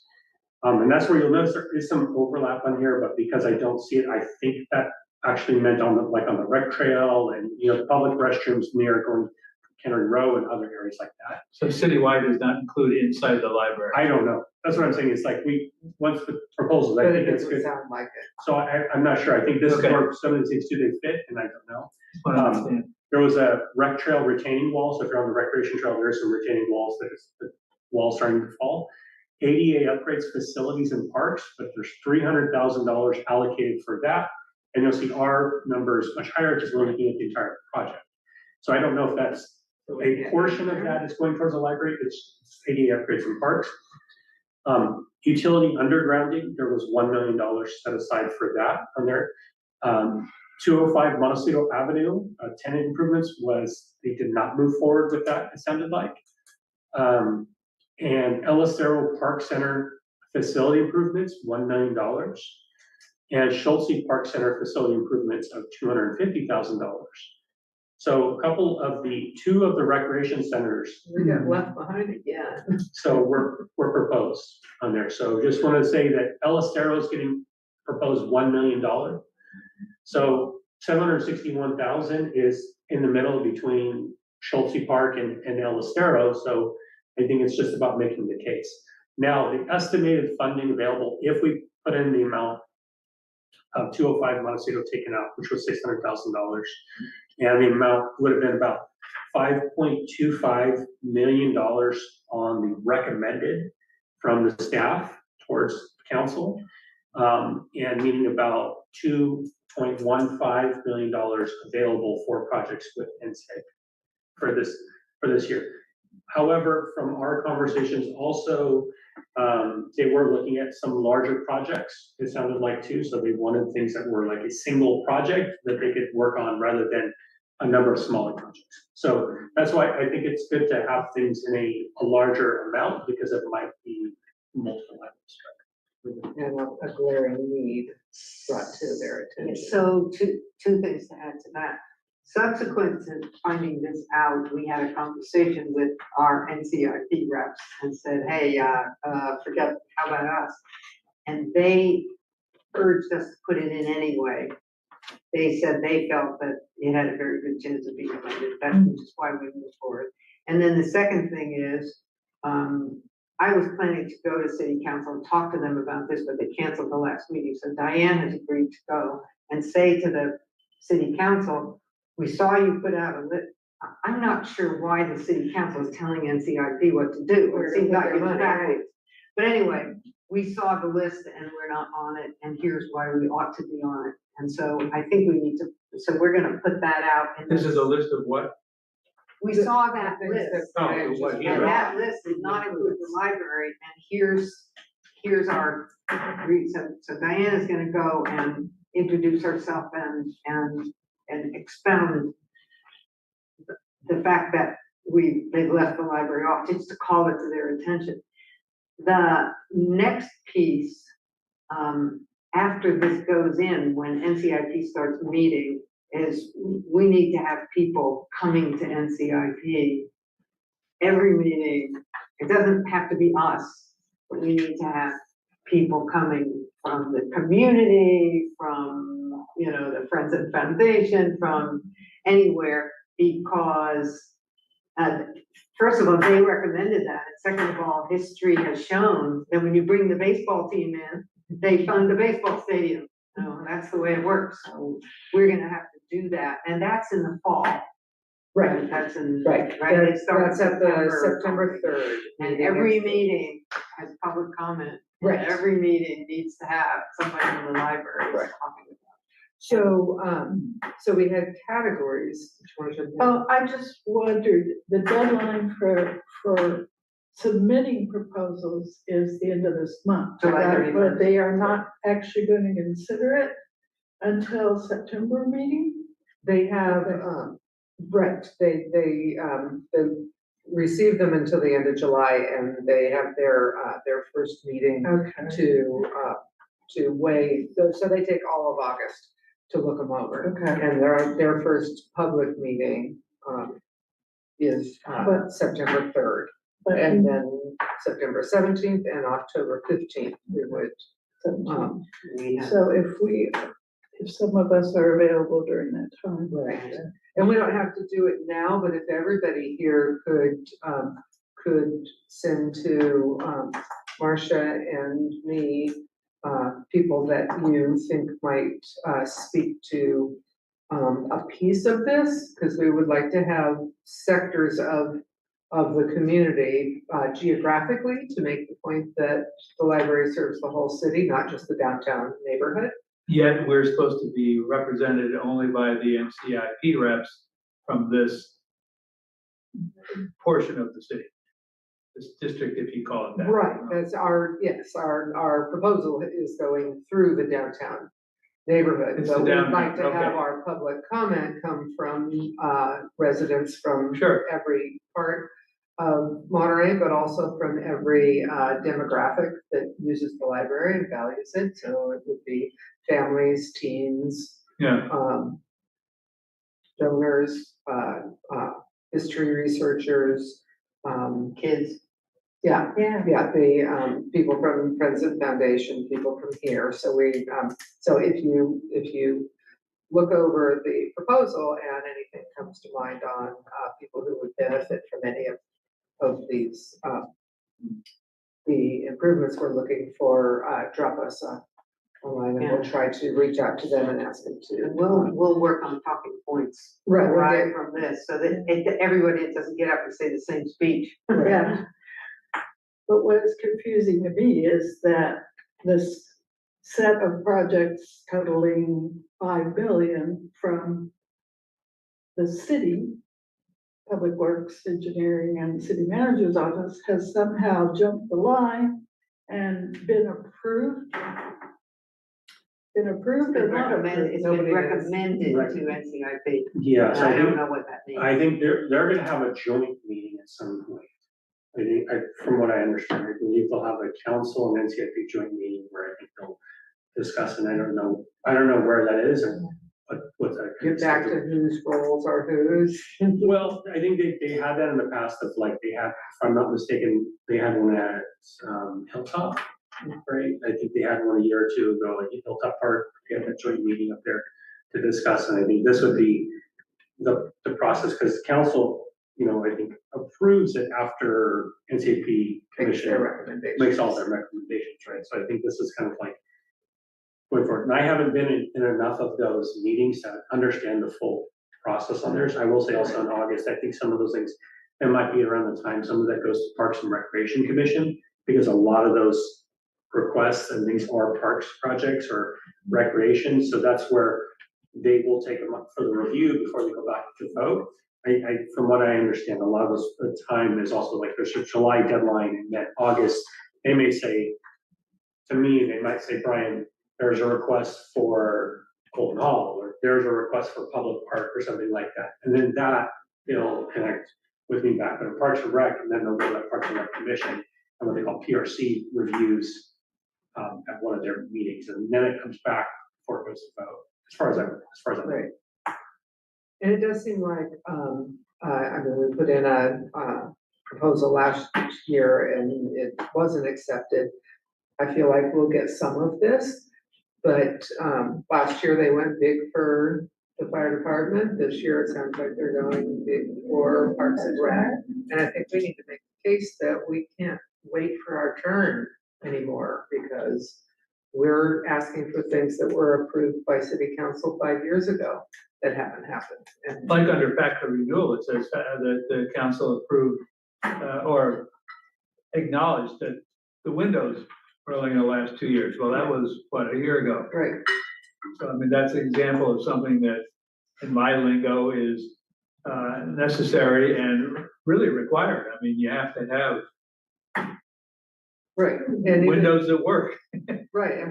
And that's where you'll notice there is some overlap on here, but because I don't see it, I think that actually meant on the rec trail and, the public restrooms near going Cannery Row and other areas like that. So citywide does not include inside the library. I don't know. That's what I'm saying. It's like once the proposals, I But think it it's doesn't good. sound like it. So I'm not sure. I think this is Okay. where some of these things do they fit, and I don't know. That's what I understand. There was a rec trail retaining wall, so if you're on the recreation trail, there are some retaining walls the wall's starting to fall. ADA upgrades facilities and parks, but there's $300,000 allocated for that. And you'll see our number is much higher because we're looking at the entire project. So I don't know if that's a portion of that is going towards the library, it's ADA upgrades and parks. Utility undergrounding, there was $1 million set aside for that on there. 205 Montecito Avenue, tenant improvements they did not move forward with that, it sounded like. And Ellicero Park Center facility improvements, $1 million. And Schultze Park Center facility improvements of $250,000. So two of the recreation centers, We got left behind again. so were proposed on there. So just want to say that Ellicero is getting proposed $1 million. So 761,000 is in the middle between Schultze Park and Ellicero. So I think it's just about making the case. Now, the estimated funding available, if we put in the amount of 205 Montecito taken out, which was $600,000, and the amount would have been about $5.25 million on the recommended from the staff towards council, and meaning about $2.15 million available for projects with NSAID for this year. However, from our conversations also, they were looking at some larger projects, it sounded like too, so they wanted things that were like a single project that they could work on rather than a number of smaller projects. So that's why I think it's good to have things in a larger amount because it might be multiple items. And a glaring need brought to their attention. So two things to add to that. Subsequent to finding this out, we had a conversation with our NCIP reps and said, hey, forget, how about us? And they urged us to put it in anyway. They said they felt that it had a very good chance of being funded, that's just why we moved forward. And then the second thing is, I was planning to go to city council and talk to them about this, but they canceled the last meeting. So Diane has agreed to go and say to the city council, we saw you put out a list. I'm not sure why the city council is telling NCIP what to do. It seems like it's backwards. But anyway, we saw the list and we're not on it, and here's why we ought to be on it. And so I think we need to, so we're gonna put that out. This is a list of what? We saw that list, Oh, what and here? that list did not include the library, and here's our, so Diane is gonna go and introduce herself and expound the fact that they've left the library off, just to call it to their attention. The next piece, after this goes in, when NCIP starts meeting, is we need to have people coming to NCIP every meeting. It doesn't have to be us, but we need to have people coming from the community, from, the Friends and Foundation, from anywhere, because first of all, they recommended that. And second of all, history has shown that when you bring the baseball team in, they fund the baseball stadium. That's the way it works. So we're gonna have to do that, and that's in the fall. Right, That's in, right. They start That's at the September 3rd. And every meeting has public comment. And Right. every meeting needs to have somebody in the library Right. talking about. So we had categories. Oh, I just wondered, the deadline for submitting proposals is the end of this month. July 31st. But they are not actually going to consider it until September meeting? They have, right, they receive them until the end of July, and they have their first meeting Okay. to weigh, so they take all of August to look them over. Okay. And their first public meeting, is, September 3rd. But And then September 17th and October 15th, we would, We have, so if we if some of us are available during that time. Right, and we don't have to do it now, but if everybody here could send to, Marcia and me, people that you think might, speak to, a piece of this, because we would like to have sectors of the community, geographically, to make the point that the library serves the whole city, not just the downtown neighborhood. Yet we're supposed to be represented only by the NCIP reps from this portion of the city, this district, if you call it that. Right, that's our proposal is going through the downtown neighborhood. It's So the we'd downtown, like to have okay. our public comment come from, residents from Sure. every part of Monterey, but also from every, demographic that uses the library and values it. So it would be families, teens, Yeah, donors, history researchers, Kids. yeah, Yeah. the, people from Friends of the Foundation, people from here, so so if you look over the proposal and anything comes to mind on, people who would benefit from any of these, the improvements we're looking for, drop us a line and we'll try to reach out to them and ask them to. And we'll work on talking points. Right, we'll Right from this, so that everybody doesn't get up and say the same speech. Yeah. But what is confusing to me is that this set of projects totaling 5 billion from the city, Public Works, Engineering, and City Manager's Office has somehow jumped the line and been approved. Been approved or not approved? It's Nobody been has. recommended Right. to NCIP. Yeah, And so I I don't think, know what that means. I think they're gonna have a joint meeting at some point. I think, from what I understand, I believe they'll have a council and NCIP joint meeting where I think they'll discuss, and I don't know where that is and what's that. Get back to whose roles are whose. Well, I think they had that in the past of like, they had, if I'm not mistaken, they had one at, Hilltop, right? I think they had one a year or two ago, like Hilltop Park, they had a joint meeting up there to discuss, and I think this would be the process, because council, I think approves it after NCAP Makes commission their recommendations. makes all their recommendations, right? So I think this is kind of like going forward. And I haven't been in enough of those meetings to understand the full process on theirs. I will say also in August, I think some of those things, it might be around the time some of that goes to Parks and Recreation Commission, because a lot of those requests and things are parks projects or recreation. So that's where they will take them up for the review before they go back to vote. From what I understand, a lot of those, the time is also like there's a July deadline, and then August, they may say, to me, they might say, Brian, there's a request for Colton Hall, or there's a request for Public Park or something like that. And then that, they'll connect with me back on Parks and Rec, and then they'll go to Parks and Rec Commission and what they call PRC reviews at one of their meetings. And then it comes back before it goes to vote, as far as I know. Right. And it does seem like, we put in a proposal last year and it wasn't accepted. I feel like we'll get some of this, but last year they went big for the fire department. This year it sounds like they're going big for Parks and Rec. And I think we need to make the case that we can't wait for our turn anymore, because we're asking for things that were approved by city council 5 years ago that haven't happened. And like under factory renewal, it says that the council approved or acknowledged that the windows were only gonna last 2 years. Well, that was, what, a year ago? right, So, I mean, that's an example of something that, in my lingo, is necessary and really required. I mean, you have to have right. And even- windows that work. right, and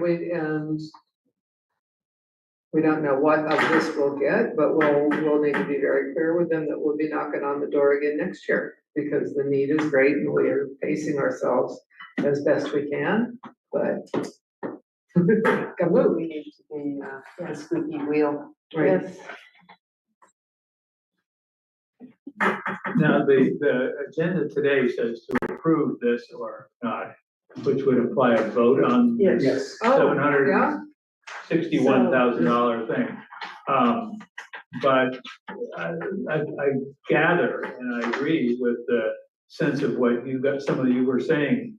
we don't know what of this we'll get, but we'll need to be very clear with them that we'll be knocking on the door again next year, because the need is great and we are pacing ourselves as best we can, but gotta move. We need to be the squeaky wheel. Right. Yes. Now, the agenda today says to approve this or not, which would imply a vote on Yes. Yes. Oh, 700. yeah, $61,000 thing. But I gather, and I agree with the sense of what some of you were saying.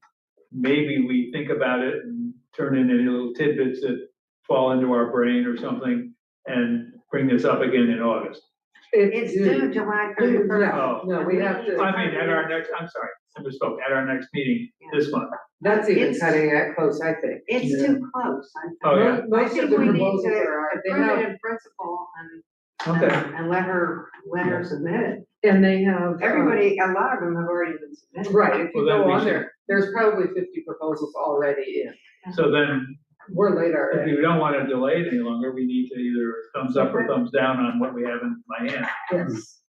Maybe we think about it and turn in any little tidbits that fall into our brain or something and bring this up again in August. It's due July 31st. Oh. No, we have to, I mean, at our next, I'm sorry, I misspoke, at our next meeting this month. that's even It's- cutting it close, I think. It's Yeah. too close. Oh, yeah. Most of the proposals are, they Approve it have, in principle Okay. and let her submit it. and they have. Everybody, a lot of them have already been submitted. Right, if you Well, then go we on should- there, there's probably 50 proposals already in. So then, We're late if already. we don't want to delay it any longer, we need to either thumbs up or thumbs down on what we have in my hand. Yes.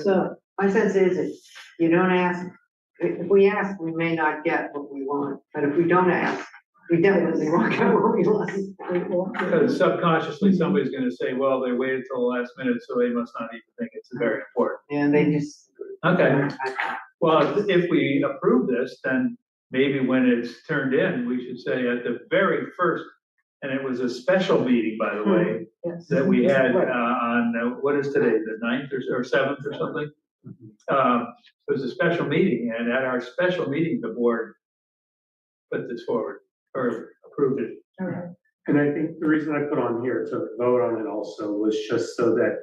So, My sense is, you don't ask, if we ask, we may not get what we want, but if we don't ask, we definitely won't get what we want. we won't do Because subconsciously, somebody's gonna say, well, they waited till the last minute, so they must not even think it's very important. And they just. Okay, well, if we approve this, then maybe when it's turned in, we should say at the very first, and it was a special meeting, by the way, yes. that we had Right. on, what is today, the 9th or 7th or something? It was a special meeting, and at our special meeting, the board put this forward, or approved it. All right. And I think the reason I put on here to vote on it also was just so that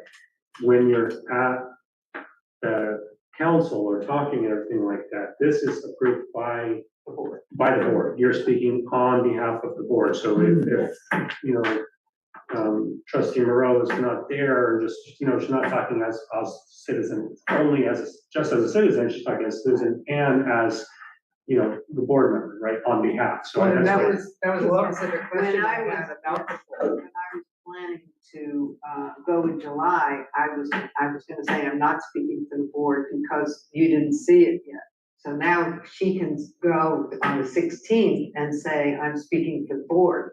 when you're at the council or talking and everything like that, this is approved by the board. By the board. You're speaking on behalf of the board. So if you know, trustee Moreau is not there, or just, she's not talking as a citizen, only just as a citizen, she's talking as a citizen and as, the board member, right, on behalf. So Well, and that's that was a specific question When I I was, had about the board. when I was planning to, go in July, I was gonna say I'm not speaking for the board because you didn't see it yet. So now she can go on the 16th and say, I'm speaking for the board.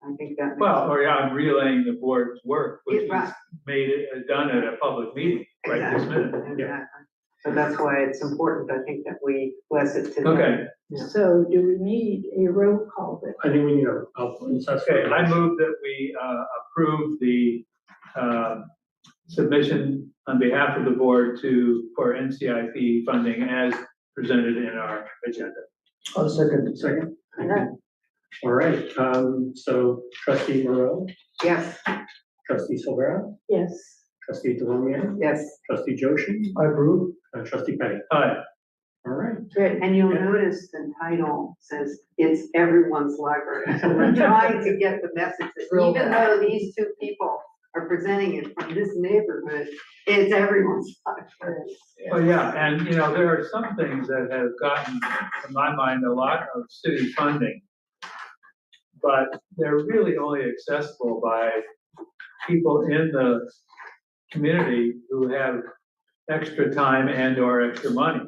I think that. Well, or I'm relaying the board's work, which is Right. done at a public meeting, right this minute. Exactly. So that's why it's important, I think, that we bless it today. Okay, So do we need a roll call then? I think we need a. okay, I move that we approve the submission on behalf of the board for NCIP funding as presented in our agenda. I'll second. Second. All right. All right, so trustee Moreau, Yes, trustee Silvera, Yes. trustee Delonier, yes. trustee Joshi, I approve. trustee Petty. Aye. All right. Great. And you'll notice the title says it's everyone's library. So we're trying to get the message that Real even though these two people are presenting it from this neighborhood, it's everyone's library. Well, yeah, and there are some things that have gotten, in my mind, a lot of city funding. But they're really only accessible by people in the community who have extra time and or extra money.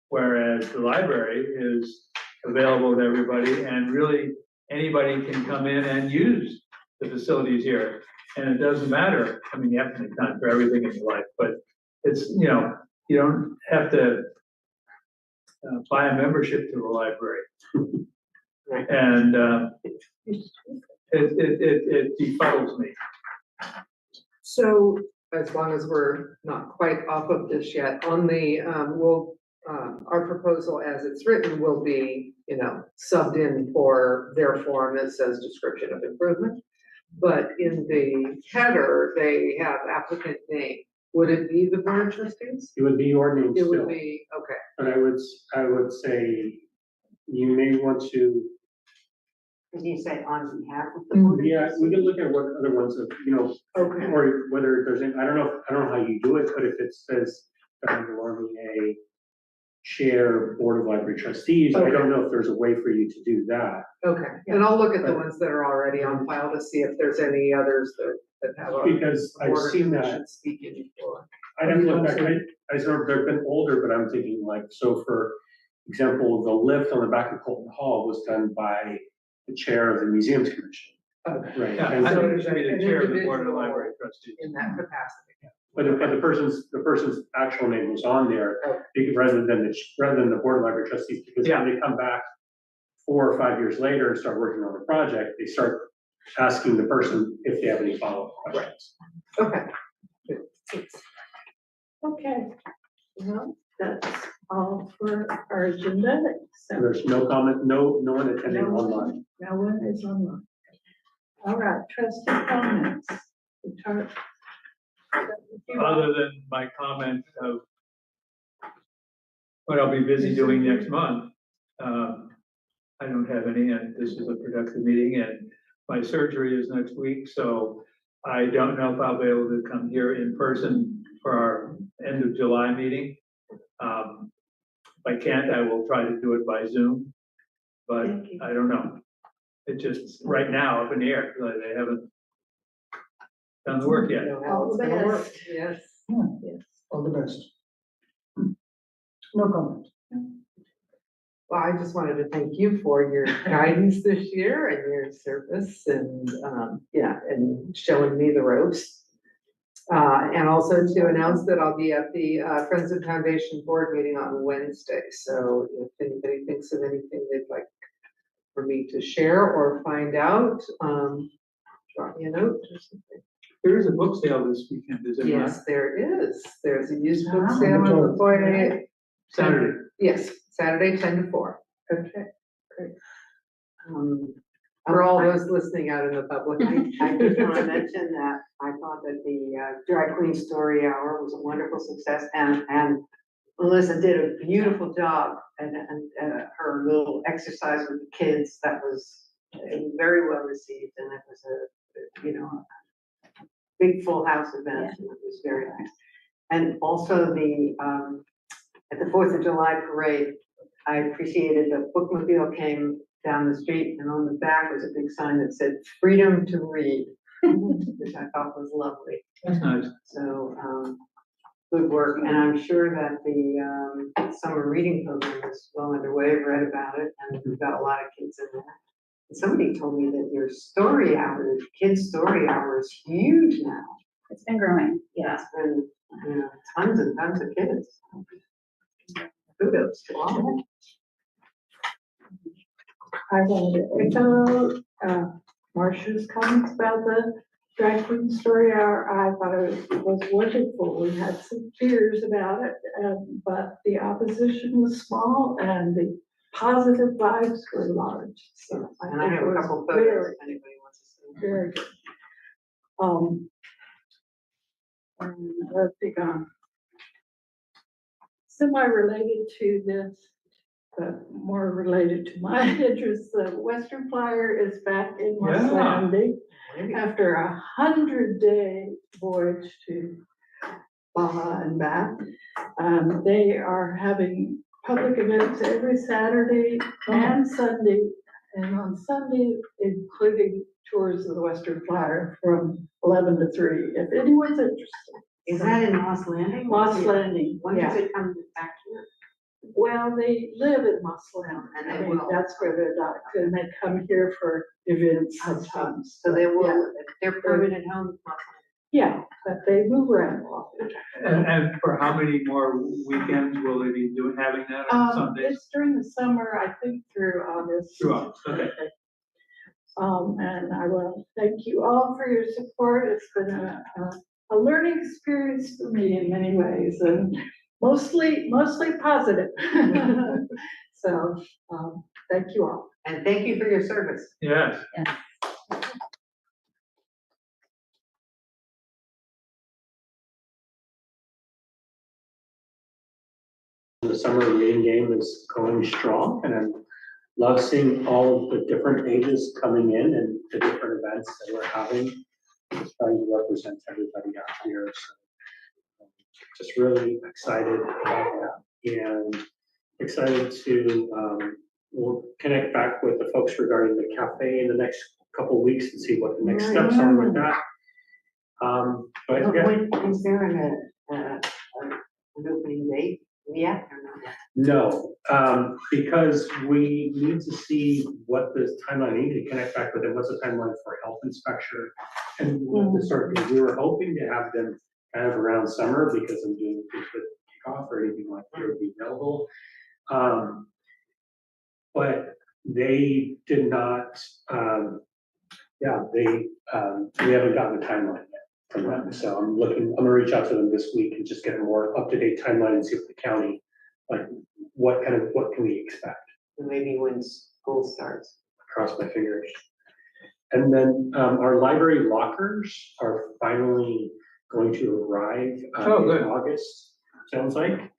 Whereas the library is available to everybody and really anybody can come in and use the facilities here. And it doesn't matter, I mean, you have to make time for everything in your life, but it's, you don't have to buy a membership to the library. And it befuddles me. So as long as we're not quite off of this yet, on the, our proposal as it's written will be, subbed in for their form that says description of improvement. But in the header, they have applicant name. Would it be the board of trustees? It would be your name It would still, be, okay. but I would say you may want to, Can you say on behalf of the board? yeah, we can look at what other ones of, Okay. or whether there's, I don't know how you do it, but if it says, a chair, board of library trustees, I don't know if there's a way for you to do that. Okay, and I'll look at the ones that are already on file to see if there's any others that have a. Because I've board seen that. commission speaking for. I have to look back, I sort of, they've been older, but I'm thinking like, so for example, the lift on the back of Colton Hall was done by the chair of the Museums Commission. Okay. Right. Yeah, And I so- think it should be the An chair of the board of individual library trustees. In that capacity. But the person's actual name was on there, Okay. rather than the board of library trustees, because when they come back 4 or 5 years later and start working on the project, they start asking the person if they have any follow-up questions. Okay. Okay, well, that's all for our agenda, And so there's no comment, no one attending online. no one is online. All right, trustee comments. Other than my comment of what I'll be busy doing next month, I don't have any, and this is a productive meeting, and my surgery is next week, so I don't know if I'll be able to come here in person for our end of July meeting. If I can't, I will try to do it by Zoom, but Thank you. I don't know. It just, right now, up in the air, like, they haven't done the work yet. Know how it's gonna work. Yes. Yes. All the best. No comment. Well, I just wanted to thank you for your guidance this year and your service and, yeah, and showing me the ropes. And also to announce that I'll be at the Friends of Foundation Board meeting on Wednesday. So if anybody thinks of anything they'd like for me to share or find out, drop me a note or something. There is a book sale this weekend, is there not? Yes, there is. There's a used book Ah. sale in the foyer. Saturday. Yes, Saturday, 10 to 4. Okay, great. For all those listening out in the public. I just want to mention that I thought that the Drag Queen Story Hour was a wonderful success, and Melissa did a beautiful job, and her little exercise with the kids, that was very well received, and it was a big full house event, and it was very nice. And also at the 4th of July parade, I appreciated the bookmobile came down the street, and on the back was a big sign that said "Freedom to Read," which I thought was lovely. That's nice. So, good work, and I'm sure that the summer reading program is well underway. I've read about it, and we've got a lot of kids in there. And somebody told me that your story hour, kids' story hour, is huge now. It's been growing, yeah. It's been, tons and tons of kids. Kudos to all. I wanted to echo Marcia's comments about the Drag Queen Story Hour. I thought it was wonderful. We had some fears about it, but the opposition was small and the positive vibes were large. So And I think have it a was couple photos very, if anybody wants to see. very good. And let's see, semi-related to this, but more related to my interests, the Western Flyer is back in West Yeah. Landing after 100-day voyage to Baja and back. They are having public events every Saturday and Sunday, and on Sunday, including tours of the Western Flyer from 11 to 3, if anyone's interested. Is that in Moss Landing? Moss Landing, When does yeah. it come back here? Well, they live in Moss Landing, And I they mean, will. that's where they're at, and they come here for events sometimes. So they Yeah. will, they're permanent homes. Yeah, but they move around a lot. And for how many more weekends will they be having that on Sundays? It's during the summer, I think through August. Throughout, okay. And I want to thank you all for your support. It's been a learning experience for me in many ways, and mostly positive. So, thank you all. And thank you for your service. Yes. The summer reading game is going strong, and I love seeing all of the different ages coming in and the different events that we're having. It's trying to represent everybody out here, so just really excited about that, and excited to we'll connect back with the folks regarding the cafe in the next couple of weeks and see what the next steps are with that. But yeah. Is there an opening date yet or not? No, because we need to see what this timeline, I need to connect back with them, what's the timeline for health inspection? And the sort of, we were hoping to have them kind of around summer because I'm doing the kickoff or anything like that would be available. But they did not, we haven't gotten a timeline yet from them. So I'm gonna reach out to them this week and just get a more up-to-date timeline and see if the county, like, what can we expect? Maybe when school starts. Cross my fingers. And then, our library lockers are finally going to arrive Oh, good. in August, sounds like.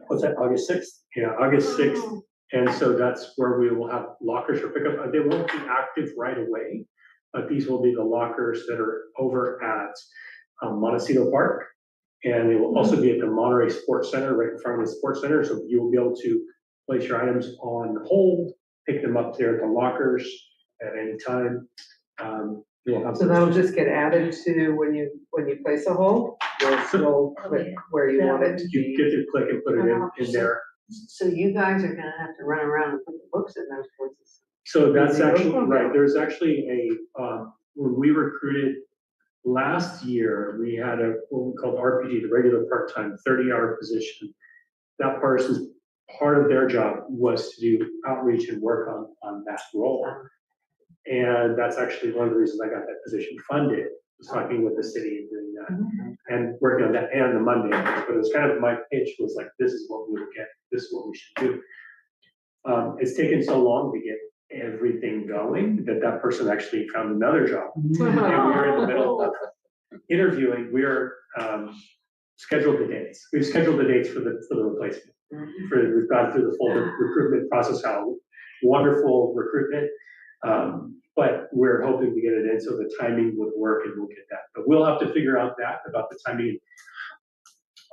What's that, August 6th? Yeah, August 6th. And so that's where we will have lockers for pickup. They won't be active right away, but these will be the lockers that are over at Montecito Park. And they will also be at the Monterey Sports Center, right in front of the Sports Center. So you will be able to place your items on hold, pick them up there at the lockers at any time. You'll have. So that'll just get added to when you place a hold, you'll click where you want it to You be. get to click and put it in there. So you guys are gonna have to run around and put the books in those places. So that's Yeah. actually, right, there's actually when we recruited last year, we had what we called RPG, the regular part-time 30-hour position. That person's, part of their job was to do outreach and work on that role. And that's actually one of the reasons I got that position funded, was talking with the city and doing that. And working on that and the Monday, but it was kind of, my pitch was like, this is what we would get, this is what we should do. It's taken so long to get everything going that person actually found another job. And we were in the middle of interviewing, we've scheduled the dates for the replacement. We've gone through the full recruitment process, how wonderful recruitment. But we're hoping to get it in so the timing would work and we'll get that. But we'll have to figure out that about the timing,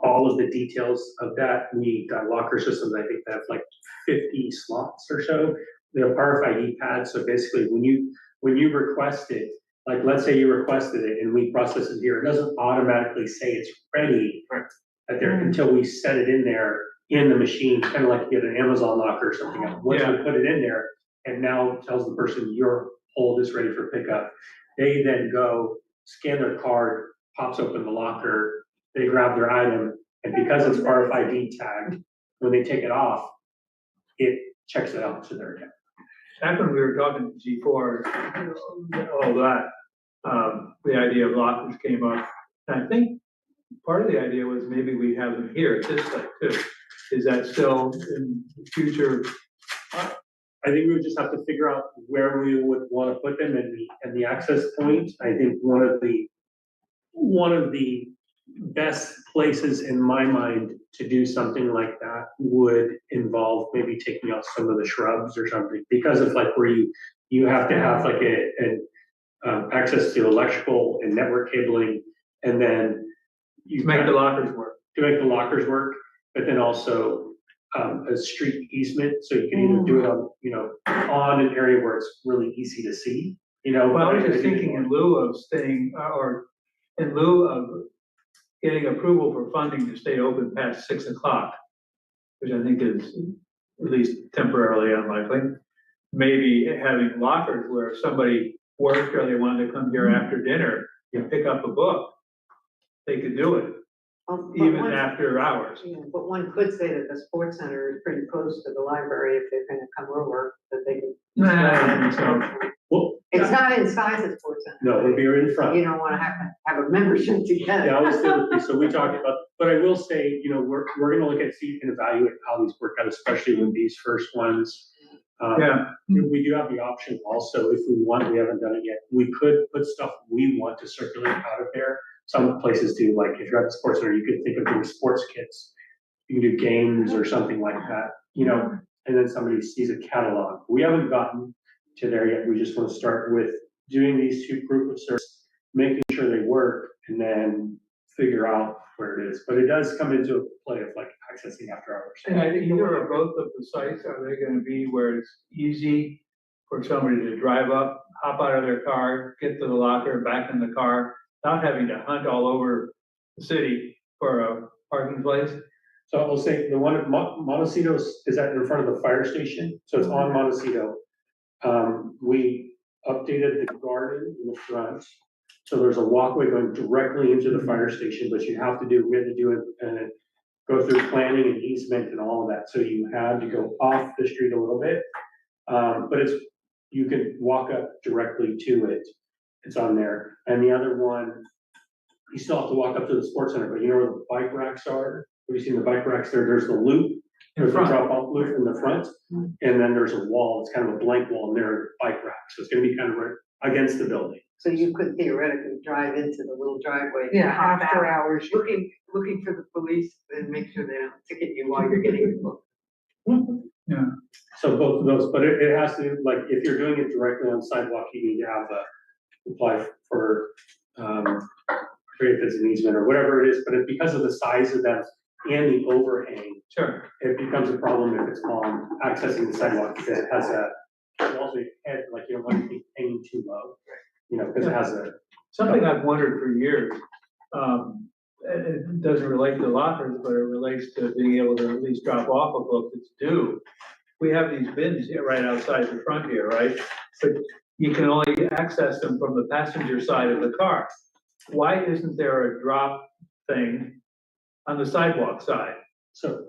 all of the details of that. We got locker systems, I think that have like 50 slots or so. They have RFID pads. So basically when you request it, like let's say you requested it and we process it here, it doesn't automatically say it's ready at there until we set it in there in the machine, kind of like you get an Amazon locker or something else. Once we put it in there, and now tells the person your hold is ready for pickup. They then go scan their card, pops open the locker, they grab their item, and because it's RFID tagged, when they take it off, it checks it out to their account. Back when we were talking to G4, all that, the idea of lockers came up. And I think part of the idea was maybe we have them here at this site too. Is that still in the future? I think we would just have to figure out where we would want to put them and the access point. I think one of the best places in my mind to do something like that would involve maybe taking out some of the shrubs or something, because of like where you have to have like access to electrical and network cabling, and then To make the lockers work. but then also a street easement, so you can either do it on an area where it's really easy to see, Well, I was just thinking in lieu of or in lieu of getting approval for funding to stay open past 6 o'clock, which I think is at least temporarily unlikely. Maybe having lockers where if somebody worked or they wanted to come here after dinner and pick up a book, they could do it, even after hours. Yeah, but one could say that the sports center is pretty close to the library if they're gonna come over, that they can. Well, It's not inside the sports center. no, it'll be right in front. You don't wanna have a membership to get it. Yeah, that was the other piece. So we talked about, but I will say, we're gonna look at, see, you can evaluate how these work out, especially with these first ones. We do have the option also, if we want, we haven't done it yet, we could put stuff we want to circulate out of there. Some places do, like if you're at the sports center, you could think of doing sports kits. You can do games or something like that, and then somebody sees a catalog. We haven't gotten to there yet. We just want to start with doing these two proof of service, making sure they work, and then figure out where it is. But it does come into play of like accessing after hours. And either or both of the sites, are they gonna be where it's easy for somebody to drive up, hop out of their car, get to the locker, back in the car, not having to hunt all over the city for a parking place? So I'll say the one at Montecito is at in front of the fire station, so it's on Montecito. We updated the garden in the front, so there's a walkway going directly into the fire station, but we had to do it, go through planning and easement and all of that, so you had to go off the street a little bit. But you can walk up directly to it. It's on there. And the other one, you still have to walk up to the sports center, but you know where the bike racks are? Have you seen the bike racks there? There's the loop, there's the front. drop off loop in the front. And then there's a wall, it's kind of a blank wall, and there are bike racks. So it's gonna be kind of right against the building. So you could theoretically drive into the little driveway. Yeah, hop after out, hours. Looking for the police and make sure they don't ticket you while you're getting your book. So both of those, but it has to, like, if you're doing it directly on sidewalk, you need to have apply for, I forget if it's an easement or whatever it is, but because of the size of that and the overhang, Sure. it becomes a problem if it's on accessing the sidewalk, because it has a, also head, like, you don't want anything hanging too low, you know, because it has a. Something I've wondered for years, it doesn't relate to lockers, but it relates to being able to at least drop off a book that's due. We have these bins here right outside the front here, right? But you can only access them from the passenger side of the car. Why isn't there a drop thing on the sidewalk side? So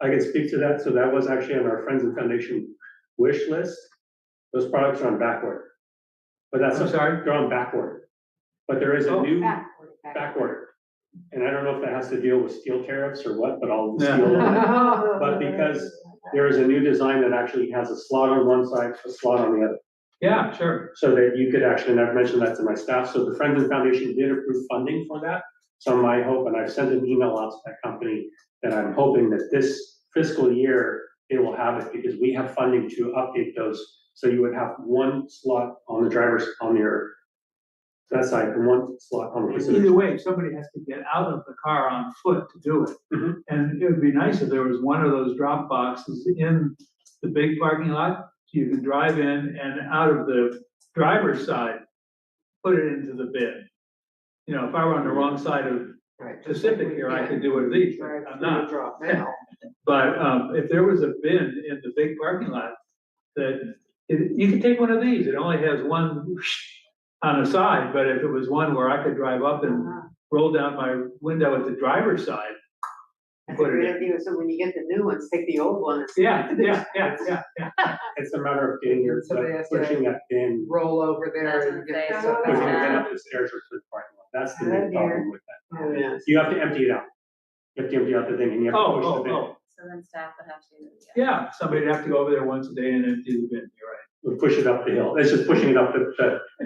I can speak to that. So that was actually on our Friends and Foundation wish list. Those products are on back order. But that's, I'm sorry? they're on back order. But there is a new Back. back order. And I don't know if that has to deal with steel tariffs or what, but I'll Yeah. steel. But because there is a new design that actually has a slot on one side, a slot on the other. Yeah, sure. So that you could actually, and I've mentioned that to my staff, so the Friends and Foundation did approve funding for that. So my hope, and I've sent an email out to that company, that I'm hoping that this fiscal year, they will have it, because we have funding to update those. So you would have one slot on the driver's, on your, that side, and one slot on the Either passenger. way, somebody has to get out of the car on foot to do it. Mhm. And it would be nice if there was one of those drop boxes in the big parking lot. So you can drive in and out of the driver's side, put it into the bin. You know, if I were on the wrong side of Right. Pacific here, I could do one of these, but Drive I'm through not. drop now. But if there was a bin in the big parking lot, that, you could take one of these, it only has one on the side, but if it was one where I could drive up and roll down my window at the driver's side. That's a Put it great in. idea. So when you get the new ones, take the old one. Yeah. It's a matter of getting your, Somebody has to- pushing that bin, Roll over there and get the stuff pushing it out. up the stairs or to the parking lot. That's the Good main idea. problem with that. Oh, yes. You have to empty it out. You have to empty out the thing, and you have to push the bin. Oh, So then staff would have to. yeah, somebody'd have to go over there once a day and empty the bin, you're right. We push it up the hill. It's just pushing it up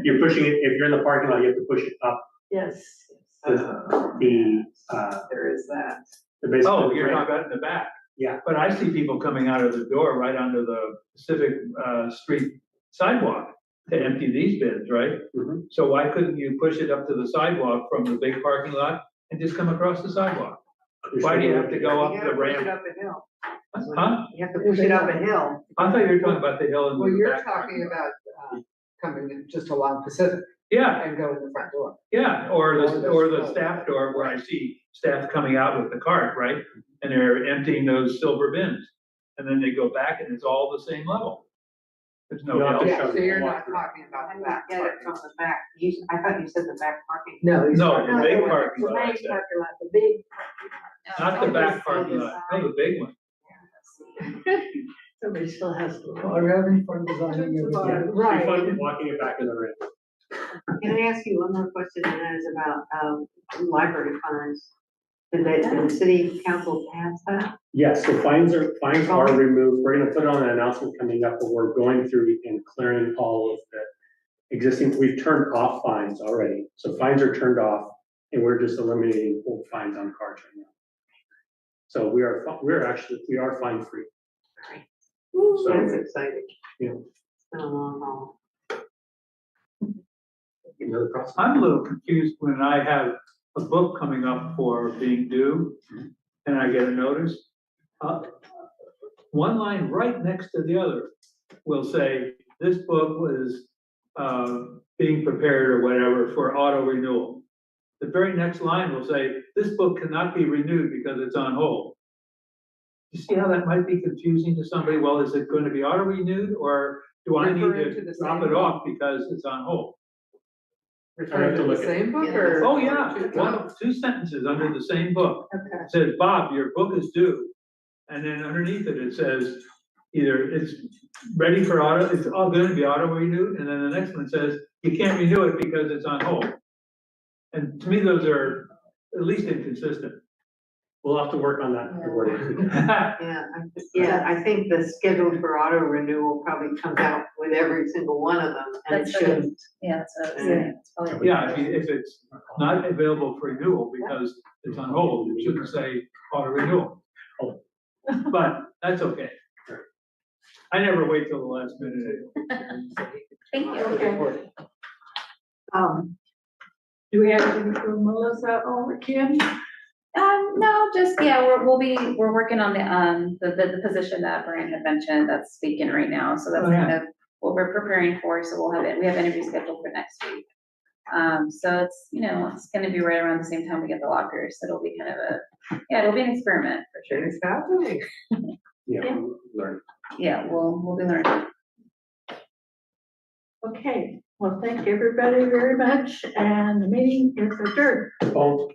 you're pushing it, if you're in the parking lot, you have to push it up Yes. There is that. the basically. Oh, you're talking about in the back? Yeah. But I see people coming out of the door right onto the Pacific, Street sidewalk to empty these bins, right? Mhm. So why couldn't you push it up to the sidewalk from the big parking lot and just come across the sidewalk? Why do you have to go You up gotta the push it ramp? up a hill. Huh? You have to push it up a hill. I thought you were talking about the hill and Well, the you're back parking talking lot. about, coming in just along Pacific Yeah, and go in the front door. yeah, or the staff door where I see staff coming out with the cart, right? And they're emptying those silver bins. And then they go back and it's all the same level. There's no You have to hill. Yeah, show so you're them not walk through. talking How about do the you back get it parking. from the back? I thought you said the back parking. No, he's No, talking the big about- parking lot, I main said. parking lot, the big. Not the back parking lot, no, the big one. Somebody still has to. Are you having fun designing everything? Yeah, it'd be Right. fun walking it back in the ramp. Can I ask you one more question, and that is about, library fines? Did the city council pass that? Yes, so fines are removed. We're gonna put on an announcement coming up, but we're going through and clearing all of the existing, we've turned off fines already. So fines are turned off, and we're just eliminating old fines on cards right now. So we are fine free. So, That's exciting. Yeah. It's been a long haul. another process. I'm a little confused when I have a book coming up for being due and I get a notice. One line right next to the other will say, this book was being prepared or whatever for auto renewal. The very next line will say, this book cannot be renewed because it's on hold. You see how that might be confusing to somebody? Well, is it going to be auto renewed or do I need Referring to to the drop same it off because it's on hold? Referring to the look at- same book Yeah. or? Oh, yeah, two sentences under the same book. Okay. It says, Bob, your book is due. And then underneath it, it says, either it's ready for auto, it's all gonna be auto renewed, and then the next one says, you can't renew it because it's on hold. And to me, those are at least inconsistent. We'll have to work on that. I think the scheduled for auto renewal probably comes out with every single one of them, and it That's what it- shouldn't. Yeah, that's what I was saying. It's probably- Yeah, if it's not available for renewal because it's on hold, it shouldn't say auto renewal. But that's okay. I never wait till the last minute. Thank you. Okay. Do we have anything for Melissa or Kim? No, just, yeah, we're working on the position that Brian had mentioned that's vacant right now, so that's Oh, yeah. kind of what we're preparing for, so we have interviews scheduled for next week. So it's, it's gonna be right around the same time we get the lockers, so it'll be kind of it'll be an experiment for sure. It's happening. Yeah, we'll learn. Yeah, we'll be learning. Okay, well, thank everybody very much, and the meeting is adjourned. Oh,